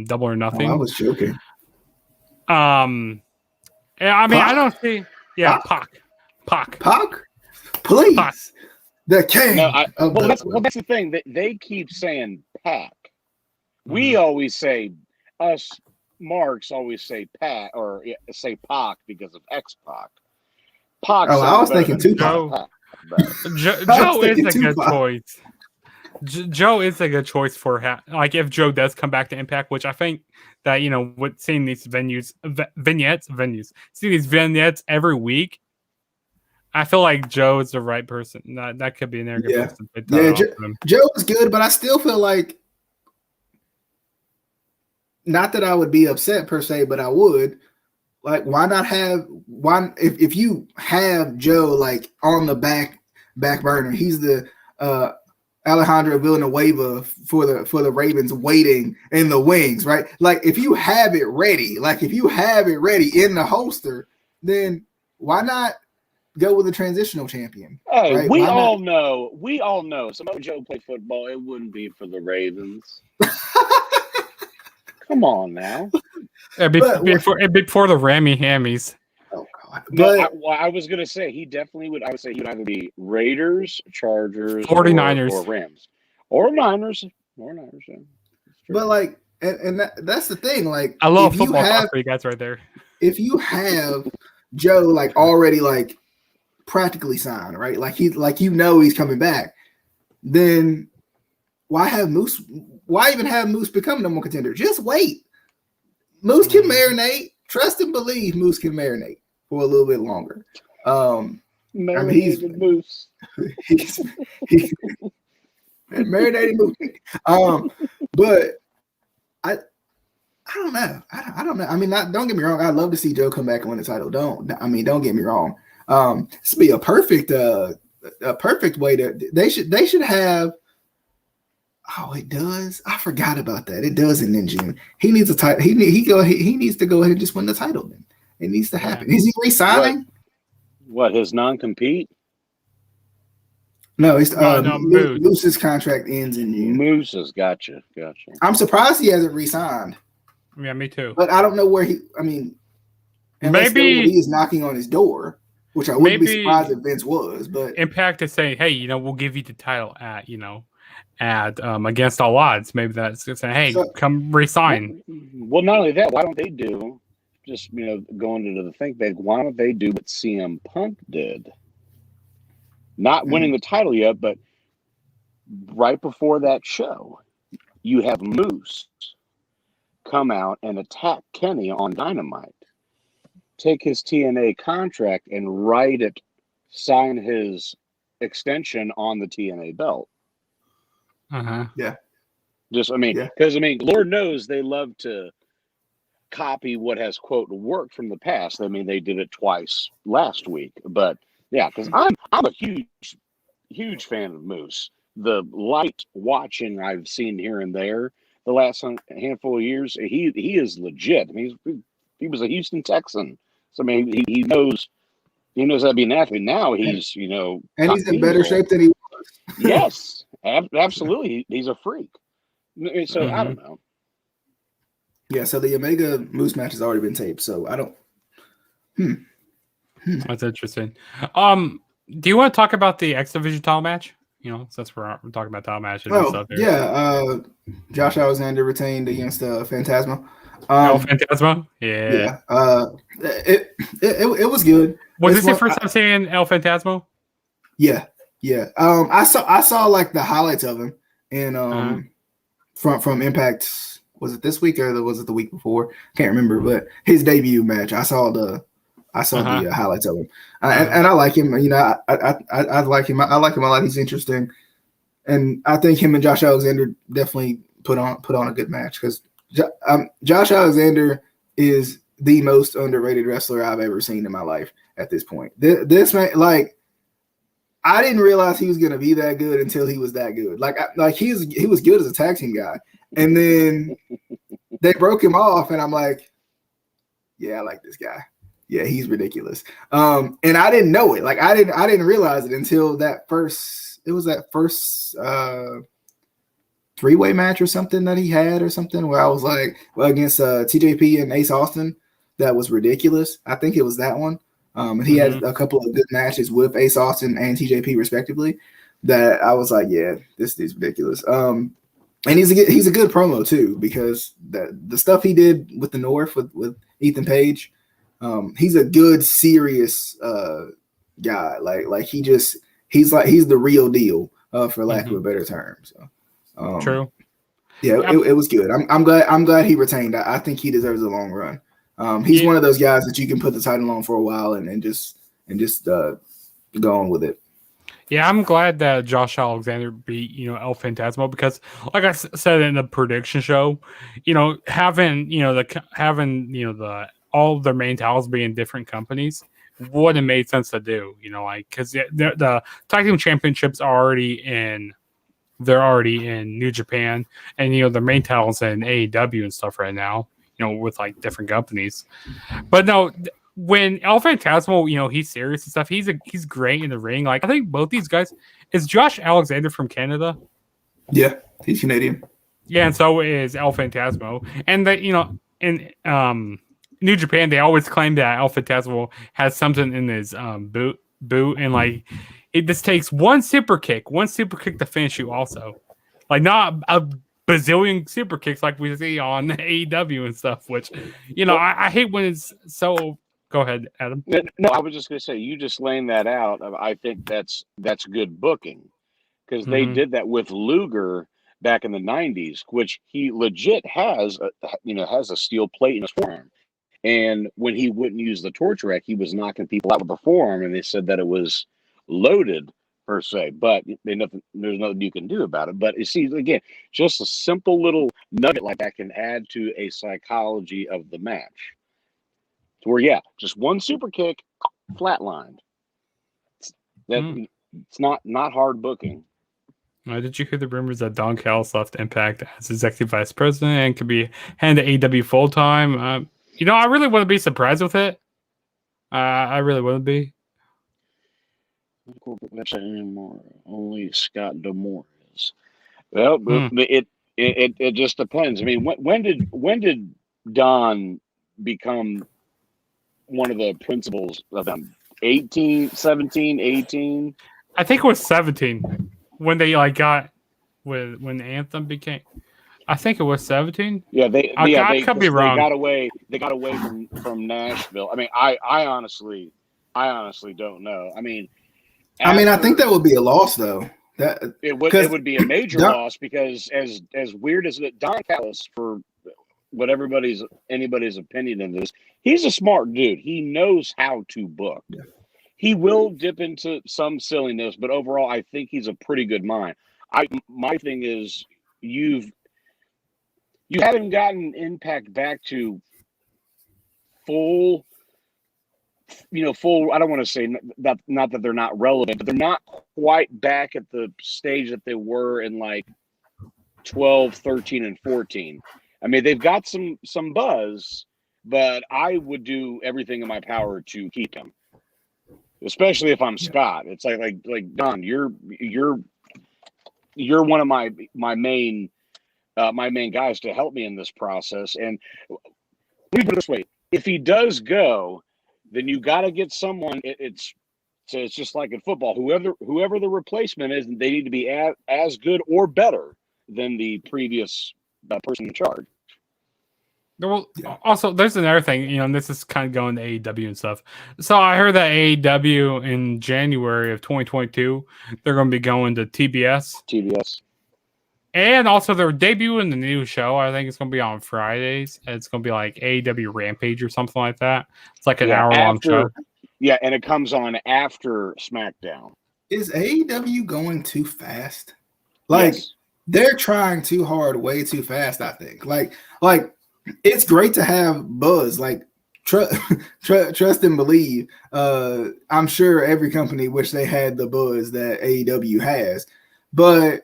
Double or Nothing. Oh, I was joking. I mean, Pac? I don't see. Yeah, Pac. Please. Pac. The king. No, that's the thing. They keep saying Pac. We always say, us marks always say Pat or say Pac because of X-Pac. Pac. Oh, I was thinking Tupac. Joe is a good choice. Joe is a good choice for like if Joe does come back to Impact, which I think that with seeing these vignettes every week, I feel like Joe is the right person. That could be an area. Yeah, Joe is good, but I still feel like, not that I would be upset per se, but I would. Like, why not have one? If you have Joe like on the back burner, he's the Alejandro Villanueva for the Ravens, waiting in the wings, right? Like, if you have it ready, in the holster, then why not go with a transitional champion? Hey, right? we all know. Some other Joe played football. It wouldn't be for the Ravens. Come on now. Before the Rammy Hammies. Oh God! I was gonna say he definitely would. I would say he would either be Raiders, Chargers, 49ers, or Rams, or Niners, Yeah. But like, and that's the thing. Like, I love football talk for you guys right there. If you have Joe like already like practically signed, right? Like he's coming back, then why have Moose why even have Moose become number one contender? Just wait. Moose can marinate. Trust and believe Moose can marinate for a little bit longer. Marinated Moose. He's marinated Moose. But I don't know. I don't know. I mean, don't get me wrong. I'd love to see Joe come back and win the title. Don't get me wrong. This would be a perfect way to. They should have. Oh, it does. I forgot about that. It does end in June. He needs a title. He needs to go ahead and just win the title. Then it needs to happen. Is he resigning? What his non-compete? No, it's Moose's contract ends in June. Moose's gotcha. I'm surprised he hasn't re-signed. Yeah, me too. But I don't know where he. I mean, maybe he is knocking on his door, which I wouldn't be surprised if Vince was. But Impact is saying, hey, we'll give you the title at against all odds. Maybe that's saying, hey, come resign. Well, not only that, why don't they do just going into the think big? Why don't they do what CM Punk did? Not winning the title yet, but right before that show, you have Moose come out and attack Kenny on Dynamite, take his TNA contract and sign his extension on the TNA belt. Yeah. Because Lord knows they love to copy what has quote worked from the past. I mean, they did it twice last week, but yeah, because I'm a huge fan of Moose. The light watching I've seen here and there the last handful of years, he is legit. I mean, he was a Houston Texan, so I mean, he knows how to be an athlete. Now he's and he's in better shape than he was. Yes, absolutely, he's a freak. So I don't know. Yeah, so the Omega Moose match has already been taped, so I don't. That's interesting. Do you want to talk about the X Division title match? Since we're talking about title matches and stuff here. Yeah. Josh Alexander retained against Phantasma. Phantasma? Yeah. It was good. Was this your first time seeing El Phantasmo? Yeah. I saw like the highlights of him and from Impact. Was it this week or was it the week before? Can't remember, but his debut match. I saw the highlights of him, and I like him. I like him. I like him a lot. He's interesting, and I think him and Josh Alexander definitely put on a good match because Josh Alexander is the most underrated wrestler I've ever seen in my life at this point. This man, like, I didn't realize he was gonna be that good until he was that good. Like he was good as a tag team guy, and then they broke him off, and I'm like, yeah, I like this guy. Yeah, he's ridiculous. And I didn't know it. Like I didn't realize it until that first three-way match or something that he had or something where I was like, well, against TJP and Ace Austin, that was ridiculous. I think it was that one. And he had a couple of good matches with Ace Austin and TJP respectively that I was like, yeah, this is ridiculous. And he's a good promo too, because the stuff he did with the North with Ethan Page, he's a good, serious guy. Like he's the real deal, for lack of a better term. So true. Yeah, it was good. I'm glad he retained. I think he deserves a long run. He's one of those guys that you can put the title on for a while and just go on with it. Yeah, I'm glad that Josh Alexander beat El Phantasmo because, like I said in the prediction show, having the all their main titles being different companies would have made sense to do. Because the tag team championships are already in New Japan, and the main titles in AEW and stuff right now. With like different companies, but no. When El Phantasmo, he's serious and stuff. He's great in the ring. Like I think both these guys. Is Josh Alexander from Canada? Yeah, he's Canadian. Yeah, and so is El Phantasmo. And that in New Japan, they always claim that El Phantasmo has something in his boot, and like it just takes one super kick to finish you. Also, like not a bazillion super kicks like we see on AEW and stuff. Which I hate when it's so. Go ahead, Adam. No, I was just going to say, you just laying that out. I think that's good booking because they did that with Luger back in the 90s, which he legit has a steel plate in his forearm. And when he wouldn't use the torch rack, he was knocking people out with the forearm, and they said that it was loaded per se, but there's nothing you can do about it. But you see, again, just a simple little nugget like that can add to a psychology of the match. To where, just one super kick, flatlined. It's not hard booking. Did you hear the rumors that Don Callis left Impact as executive vice president and could be handed AEW full time? I really wouldn't be surprised with it. I really wouldn't be. Corporate website anymore. Only Scott D'Amore is. Well, it just depends. I mean, when did Don become one of the principals of them? 18, 17, 18? I think it was 17 when they got when Anthem became. I think it was 17. Yeah, I could be wrong. They got away from Nashville. I mean, I honestly don't know. I mean, I think that would be a loss though. It would be a major loss because as weird as it, Don Callis, for what anybody's opinion in this, he's a smart dude. He knows how to book. Yeah. He will dip into some silliness, but overall, I think he's a pretty good mind. My thing is you haven't gotten Impact back to full. I don't want to say that, not that they're not relevant, but they're not quite back at the stage that they were in like 12, 13, and 14. I mean, they've got some buzz, but I would do everything in my power to keep him, especially if I'm Scott. It's like Don, you're one of my main guys to help me in this process. And let me put it this way: if he does go, then you got to get someone. It's just like in football. Whoever the replacement is, they need to be as good or better than the previous person in charge. Well, also, there's another thing, and this is kind of going to AEW and stuff. So I heard that AEW in January of 2022, they're going to be going to TBS. And also they're debuting the new show. I think it's going to be on Fridays. It's going to be like AEW Rampage or something like that. It's like an hour-long show. Yeah, and it comes on after SmackDown. Is AEW going too fast? Yes. They're trying too hard, way too fast, I think. Like it's great to have buzz. Like, trust and believe. I'm sure every company wish they had the buzz that AEW has. But,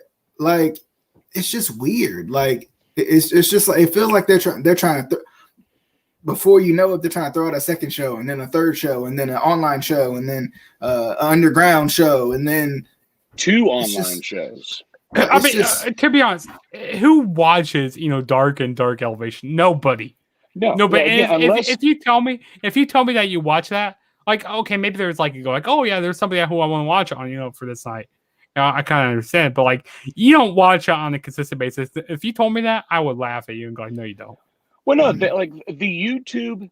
it's just weird. It's just like, it feels like they're trying to before you know it, they're trying to throw out a second show and then a third show and then an online show and then an underground show and then 2 online shows. I mean, to be honest, who watches Dark and Dark Elevation? Nobody. No, but if you tell me that you watch that, okay, maybe there's there's somebody who I want to watch on for this night. I kind of understand, but you don't watch it on a consistent basis. If you told me that, I would laugh at you and go, "No, you don't." Well, no, the YouTube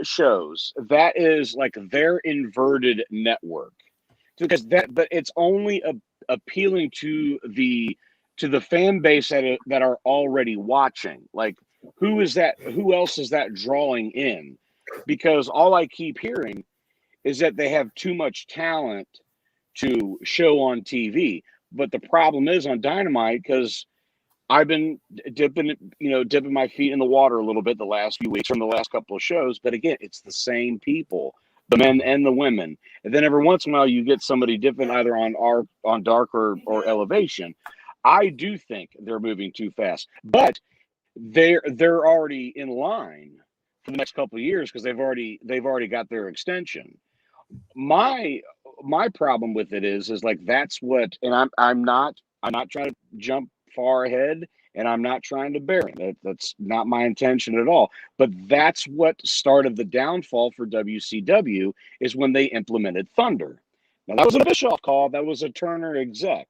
shows, that is their inverted network, but it's only appealing to the fan base that are already watching. Who is that? Who else is that drawing in? Because all I keep hearing is that they have too much talent to show on TV. But the problem is on Dynamite, because I've been dipping my feet in the water a little bit the last few weeks from the last couple of shows. But again, it's the same people, the men and the women. And then every once in a while you get somebody different either on Dark or Elevation. I do think they're moving too fast, but they're already in line for the next couple of years because they've already got their extension. My problem with it is that's what, and I'm not trying to jump far ahead, and I'm not trying to bury it. That's not my intention at all. But that's what started the downfall for WCW, is when they implemented Thunder. Now that was a Bischoff call. That was a Turner exec,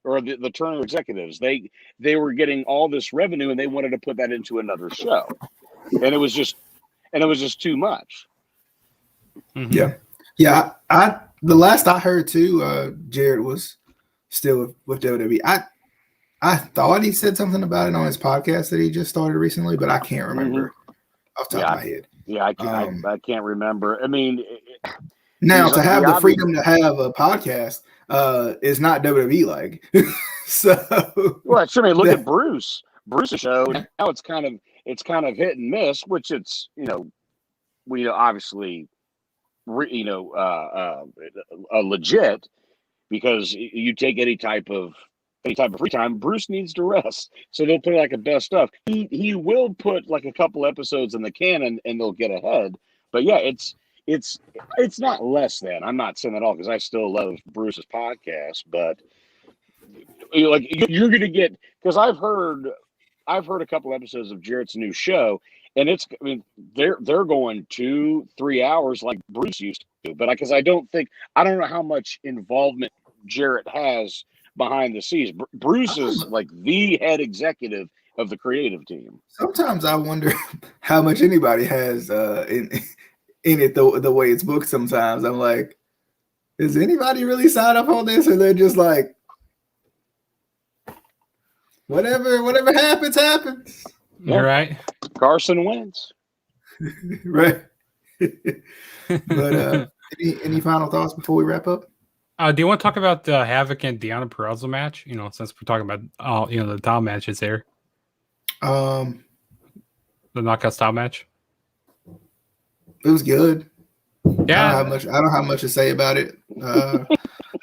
or the Turner executives. They were getting all this revenue and they wanted to put that into another show, and it was just too much. Mm-hmm. Yeah. The last I heard too, Jared was still with WWE. I thought he said something about it on his podcast that he just started recently, but I can't remember off the top of my head. Yeah, I can't remember. I mean, now to have the freedom to have a podcast is not WWE like. So, well, sure. I mean, look at Bruce's show. Now it's kind of hit and miss, which it's we obviously legit, because you take any type of free time, Bruce needs to rest. So they'll put like a best of. He will put like a couple episodes in the canon and they'll get ahead. But yeah, it's not less than. I'm not saying that all, because I still love Bruce's podcast, but like you're gonna get, because I've heard a couple episodes of Jarrett's new show, and they're going 2-3 hours like Bruce used to. But because I don't know how much involvement Jarrett has behind the scenes. Bruce is like the head executive of the creative team. Sometimes I wonder how much anybody has in it the way it's booked. Sometimes I'm like, does anybody really sign up on this, or they're just like, whatever happens. You're right. Carson wins. Right. But any final thoughts before we wrap up? Do you want to talk about the Havoc and Deonna Purrazzo match? Since we're talking about the title matches there. The knockout style match. It was good. Yeah. I don't have much to say about it.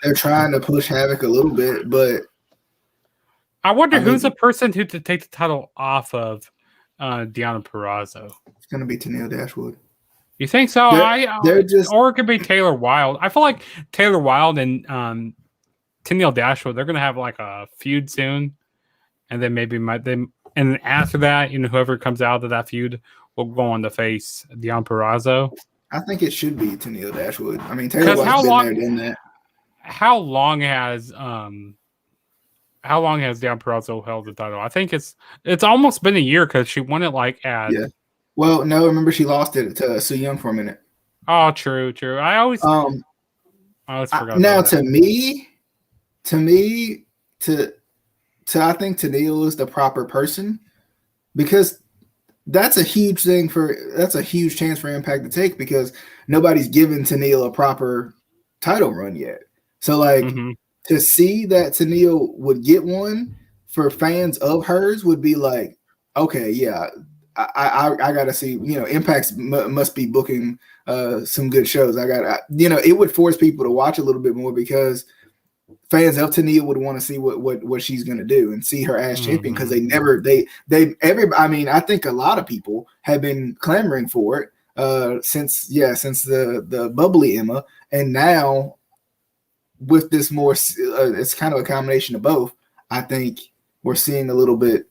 They're trying to push Havoc a little bit, but I wonder who's the person who to take the title off of Deonna Purrazzo. It's going to be Tennille Dashwood. You think so? They're just, or it could be Taylor Wilde. I feel like Taylor Wilde and Tennille Dashwood, they're going to have like a feud soon, and then and after that, whoever comes out of that feud will go on to face Deonna Purrazzo. I think it should be Tennille Dashwood. I mean, Taylor Wilde's been there, done that. How long has Deonna Purrazzo held the title? I think it's almost been a year, because she won it at. Yeah. Well, no, remember she lost it to Su Yung for a minute. Oh, true. I always forgot. Now, to me, I think Tennille is the proper person, because that's a huge chance for Impact to take, because nobody's given Tennille a proper title run yet. So to see that Tennille would get one for fans of hers would be like, okay, yeah, I gotta see. Impact must be booking some good shows. It would force people to watch a little bit more, because fans of Tennille would want to see what she's gonna do and see her as champion, because I think a lot of people have been clamoring for it since the bubbly Emma, and now with this more, it's kind of a combination of both. I think we're seeing a little bit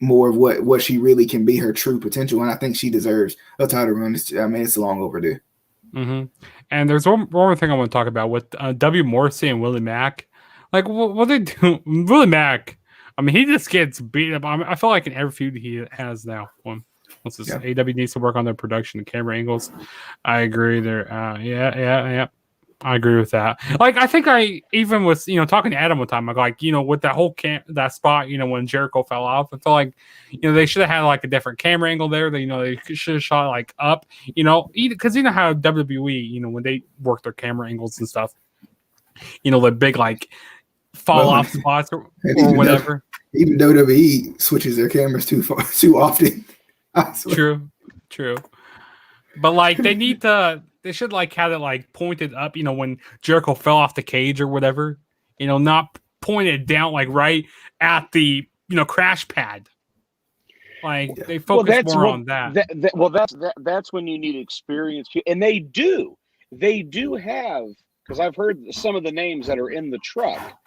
more of what she really can be, her true potential, and I think she deserves a title run. It's long overdue. Mm-hmm. And there's one more thing I want to talk about with W. Morrissey and Willie Mack. Like, what they do? Willie Mack, he just gets beat up. I feel like in every feud he has now. What's this? Yeah. AW needs to work on their production and camera angles. I agree. Yeah. I agree with that. Like, I think I even was, talking to Adam one time, with that whole that spot, when Jericho fell off, I felt like, they should have had like a different camera angle there. That, they should have shot like up, because how WWE, when they work their camera angles and stuff, the big like fall off spots or whatever. Even WWE switches their cameras too often. True. But like they should like have it like pointed up, when Jericho fell off the cage or whatever, not pointed down like right at the crash pad. Like they focus more on that. That's when you need experience, and they do have, because I've heard some of the names that are in the truck.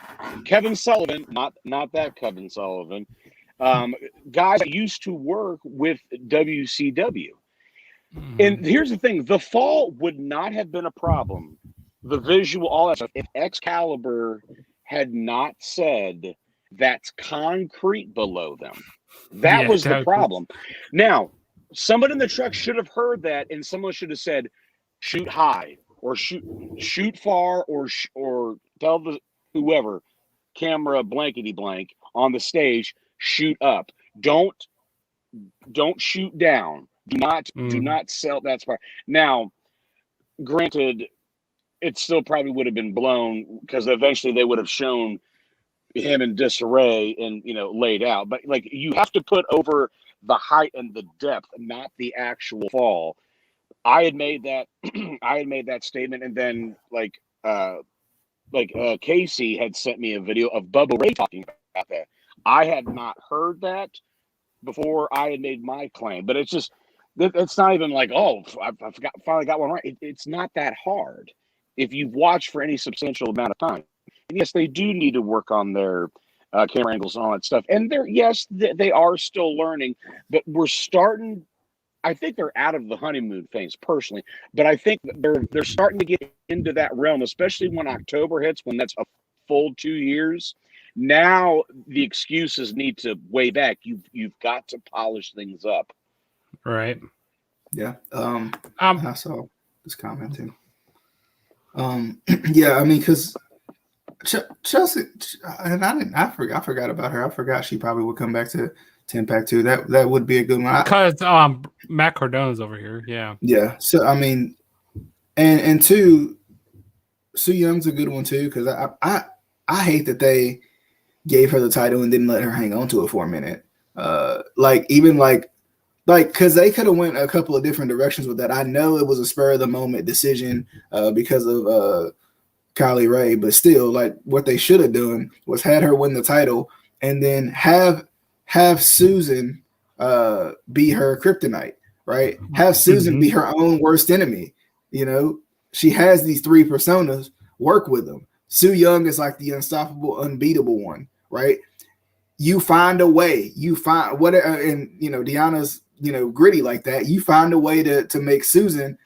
Kevin Sullivan, not that Kevin Sullivan, guys that used to work with WCW. And here's the thing: the fall would not have been a problem. The visual, all that stuff, if Excalibur had not said that's concrete below them. That was the problem. Now, someone in the truck should have heard that, and someone should have said, "Shoot high," or "shoot far," or tell the whoever camera blankety blank on the stage, shoot up. Don't shoot down. Do not sell that spark. Now, granted, it still probably would have been blown because eventually they would have shown him in disarray and laid out. But like, you have to put over the height and the depth, not the actual fall. I had made that statement, and then Casey had sent me a video of Bubba Ray talking about that. I had not heard that before I had made my claim, but it's not even like, oh, I finally got one right. It's not that hard if you've watched for any substantial amount of time. And yes, they do need to work on their camera angles and all that stuff. And they are still learning, but we're starting. I think they're out of the honeymoon phase personally, but I think they're starting to get into that realm, especially when October hits, when that's a full 2 years. Now the excuses need to weigh back. You've got to polish things up. Right. Yeah. I saw this comment too. Yeah, I mean, because Chelsea, and I forgot about her. I forgot she probably would come back to Impact too. That would be a good one. Because Matt Cardona's over here. Yeah. Yeah. So I mean, and two, Su Young's a good one too, because I hate that they gave her the title and didn't let her hang on to it for a minute. Because they could have went a couple of different directions with that. I know it was a spur of the moment decision because of Kylie Ray, but still, like, what they should have done was had her win the title and then have Susan be her kryptonite, right? Have Susan be her own worst enemy. She has these three personas. Work with them. Su Yung is like the unstoppable, unbeatable one, right? You find a way. You find whatever, and Deanna's gritty like that. You find a way to make Susan.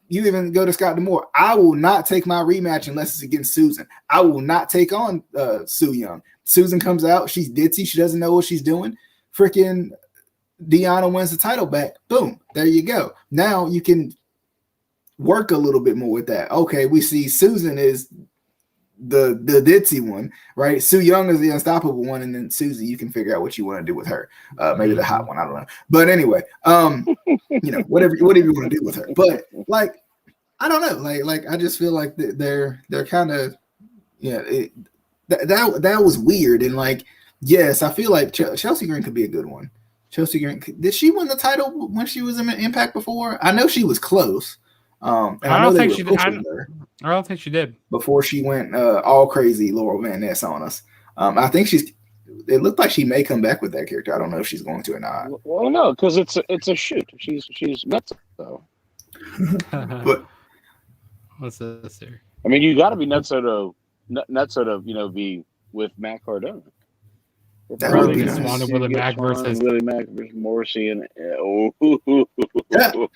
You even go to Scott D'Amore. I will not take my rematch unless it's against Susan. I will not take on Su Yung. Susan comes out. She's ditzy. She doesn't know what she's doing. Freaking Deanna wins the title back. Boom. There you go. Now you can work a little bit more with that. Okay, we see Susan is the ditzy one, right? Su Yung is the unstoppable one, and then Susie, you can figure out what you want to do with her. Maybe the hot one, I don't know. But anyway, whatever you want to do with her. But like, I don't know. Like I just feel like they're kind of that was weird. And like, yes, I feel like Chelsea Green could be a good one. Chelsea Green, did she win the title when she was in Impact before? I know she was close. And I don't think she did. I don't think she did before she went all crazy Laurel Van Ness on us. I think it looked like she may come back with that character. I don't know if she's going to or not. Well, no, because it's a shoot. She's nuts though. But what's this here? I mean, you got to be nutso to be with Matt Cardona. That would be nice. Willie Mack versus Morrissey and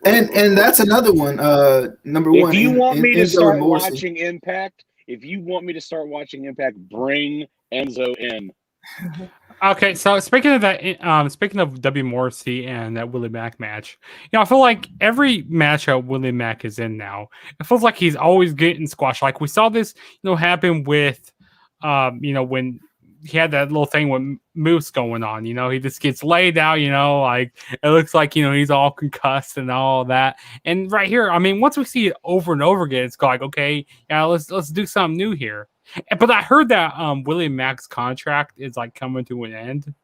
and that's another one. Number one. If you want me to start watching Impact, bring Enzo in. Okay, so speaking of that, speaking of W. Morrissey and that Willie Mack match, I feel like every matchup Willie Mack is in now, it feels like he's always getting squashed. Like we saw this, happen with, when he had that little thing with Moose going on, he just gets laid out, like it looks like, he's all concussed and all that. And right here, I mean, once we see it over and over again, it's like, okay, yeah, let's do something new here. But I heard that Willie Mack's contract is like coming to an end,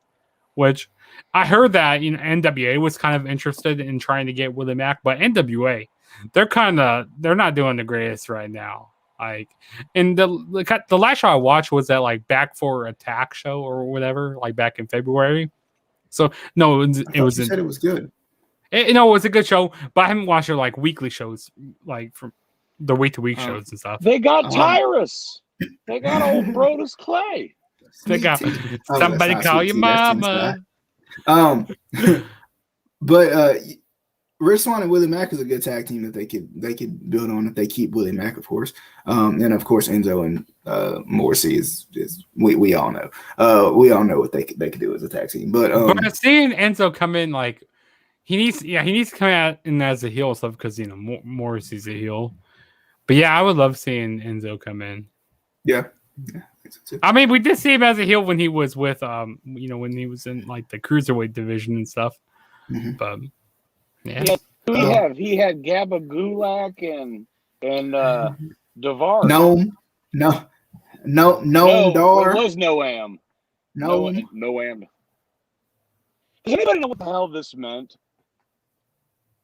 which I heard that NWA was kind of interested in trying to get Willie Mack, but NWA, they're not doing the greatest right now. Like, and the last show I watched was that like Back for Attack show or whatever, like back in February. So no, it was. You said it was good. It was a good show, but I haven't watched it like weekly shows, like from the week to week shows and stuff. They got Tyrus. They got old Brodus Clay. They got somebody call your mama. But Rich Swann and Willie Mack is a good tag team that they could build on if they keep Willie Mack, of course. And of course Enzo and Morrissey is we all know. We all know what they could do as a tag team. But seeing Enzo come in, like he needs to come out in as a heel stuff because Morrissey's a heel. But yeah, I would love seeing Enzo come in. Yeah. I mean, we did see him as a heel when he was with, when he was in like the cruiserweight division and stuff. Mm-hmm. But yeah, who he had? He had Gabba Gulak and Davar. No, Dar. It was Noam. Noam. Does anybody know what the hell this meant?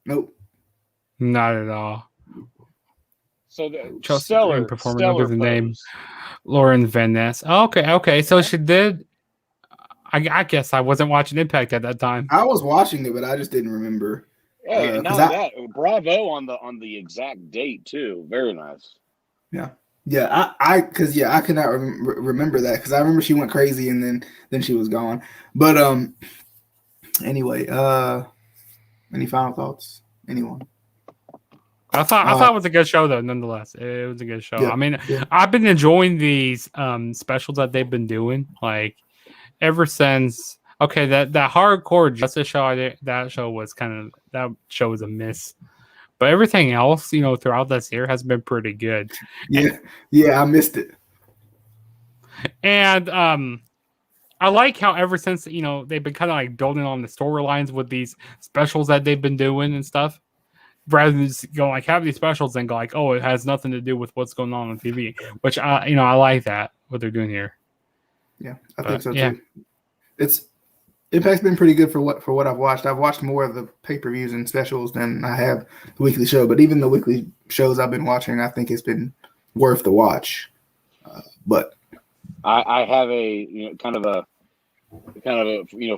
Nope. not at all. So the Chelsea stellar Green performer under the name pose. Lauren Van Ness. Okay. So she did. I guess I wasn't watching Impact at that time. I was watching it, but I just didn't remember. Hey, that bravo on the exact date too. Very nice. Yeah, I cannot remember that because I remember she went crazy and then she was gone. But anyway, any final thoughts? Anyone? I thought it was a good show though. Nonetheless, it was a good show. Yeah, I mean, yeah. I've been enjoying these specials that they've been doing, like ever since. Okay, that hardcore Justice show, that show was a miss. But everything else, throughout this year has been pretty good. Yeah, I missed it. And I like how ever since they've been kind of like building on the storylines with these specials that they've been doing and stuff, rather than just go like have these specials and go like, oh, it has nothing to do with what's going on TV, which I like that what they're doing here. Yeah, I think so too. Impact's been pretty good for what I've watched. I've watched more of the pay-per-views and specials than I have the weekly show. But even the weekly shows I've been watching, I think it's been worth the watch. But I have a kind of a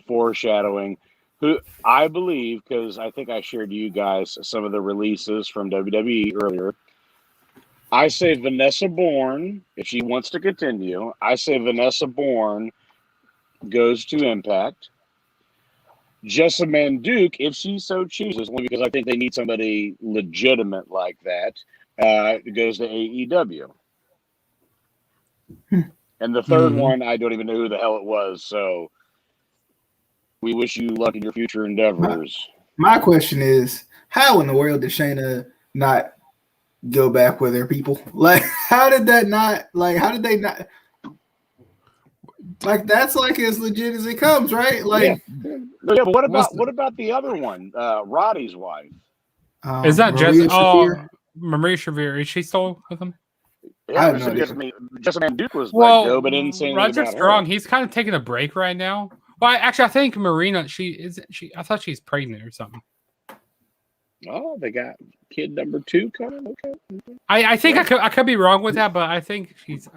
foreshadowing. Who I believe, because I think I shared you guys some of the releases from WWE earlier. I say Vanessa Bourne, if she wants to continue. I say Vanessa Bourne goes to Impact. Jessamine Duke, if she so chooses, only because I think they need somebody legitimate like that, goes to AEW. And the third one, I don't even know who the hell it was. So we wish you luck in your future endeavors. My question is, how in the world did Shayna not go back with her people? Like, how did they not? Like, that's like as legit as it comes, right? Like, yeah, but what about the other one, Roddy's wife? Is that Maria Shafir? Maria Shafir? Is she still with him? Yeah, I have no idea. Jessamine Duke was go, but didn't say anything Roger about Strong. her. He's kind of taking a break right now. Well, actually, I think Marina. I thought she's pregnant or something. Oh, they got kid number 2 coming. Okay. I think I could be wrong with that, but I think she's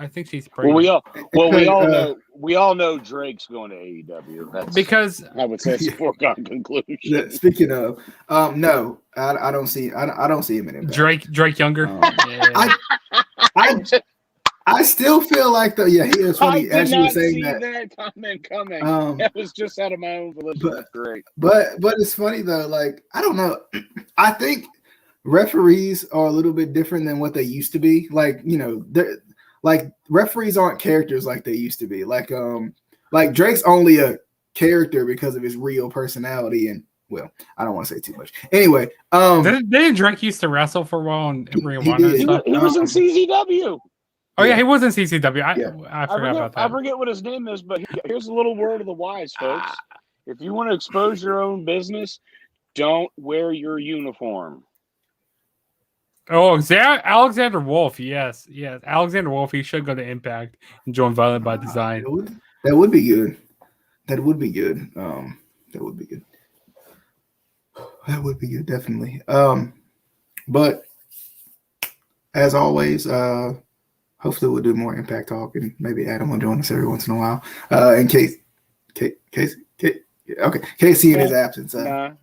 pregnant. We all know Drake's going to AEW. That's because I would say it's a foregone conclusion. Yeah, speaking of, no, I don't see him in Impact. Drake Younger. I still feel like he is funny as you were saying that comment coming. That was just out of my own volition. That's great. But it's funny though. Like, I don't know. I think referees are a little bit different than what they used to be. Like, they're like referees aren't characters like they used to be. Like Drake's only a character because of his real personality and. Well, I don't want to say too much. Anyway, didn't Drake used to wrestle for a while and he was in CZW. Oh yeah, he was in CCW. I forgot about that. I forget what his name is, but here's a little word of the wise, folks. If you want to expose your own business, don't wear your uniform. Oh, Alexander Wolf. Yes. Alexander Wolf. He should go to Impact and join Violent by Design. That would be good. That would be good, definitely. But as always, hopefully we'll do more Impact talk and maybe Adam will join us every once in a while. In case Casey in his absence. No.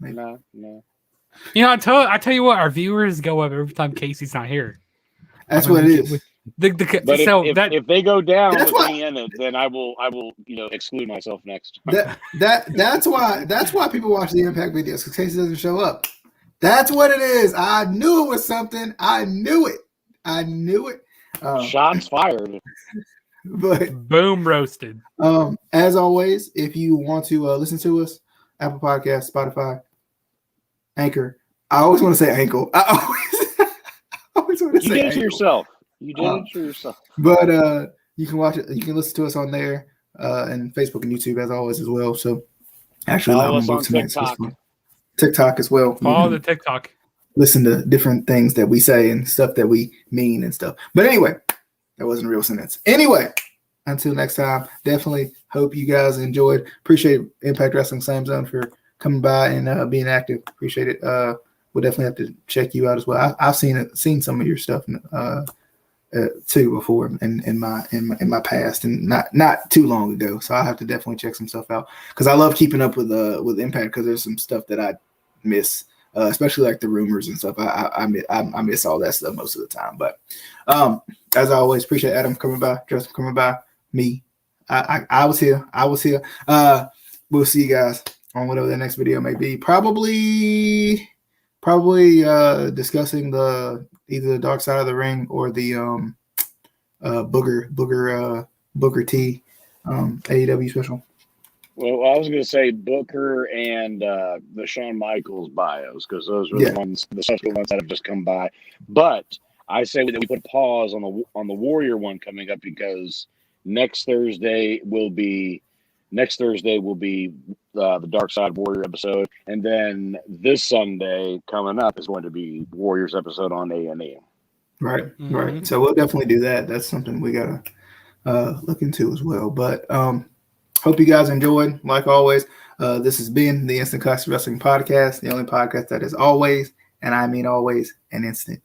I tell you what, our viewers go up every time Casey's not here. That's what it is. If they go down with me in it, then I will exclude myself next time. That's why people watch the Impact videos, because Casey doesn't show up. That's what it is. I knew it was something. I knew it. Shots fired. But boom roasted. As always, if you want to listen to us, Apple Podcasts, Spotify, Anchor. I always want to say ankle. I always want to say You did it ankle. to yourself. You did it to yourself. But You can watch it. You can listen to us on there and Facebook and YouTube as always as well. So actually, Follow live us on on both tonight. TikTok. So TikTok as well. Follow the TikTok. Listen to different things that we say and stuff that we mean and stuff. But anyway, that wasn't a real sentence. Anyway, until next time, definitely hope you guys enjoyed. Appreciate Impact Wrestling Slam Zone for coming by and being active. Appreciate it. We'll definitely have to check you out as well. I've seen some of your stuff too before in my past and not too long ago. So I have to definitely check some stuff out because I love keeping up with Impact because there's some stuff that I miss. Especially like the rumors and stuff. I miss all that stuff most of the time. But as I always appreciate Adam coming by, Justin coming by, me. I was here. We'll see you guys on whatever the next video may be. Probably discussing either the Dark Side of the Ring or the Booker T AEW special. Well, I was going to say Booker and the Shawn Michaels bios because those are the special ones that have just come by. But I say that we put a pause on the Warrior one coming up because next Thursday will be the Dark Side Warrior episode, and then this Sunday coming up is going to be Warriors episode on A&E. Right. So we'll definitely do that. That's something we gotta look into as well. But hope you guys enjoyed. Like always, this has been the Instant Classic Wrestling Podcast, the only podcast that is always, and I mean always, an instant.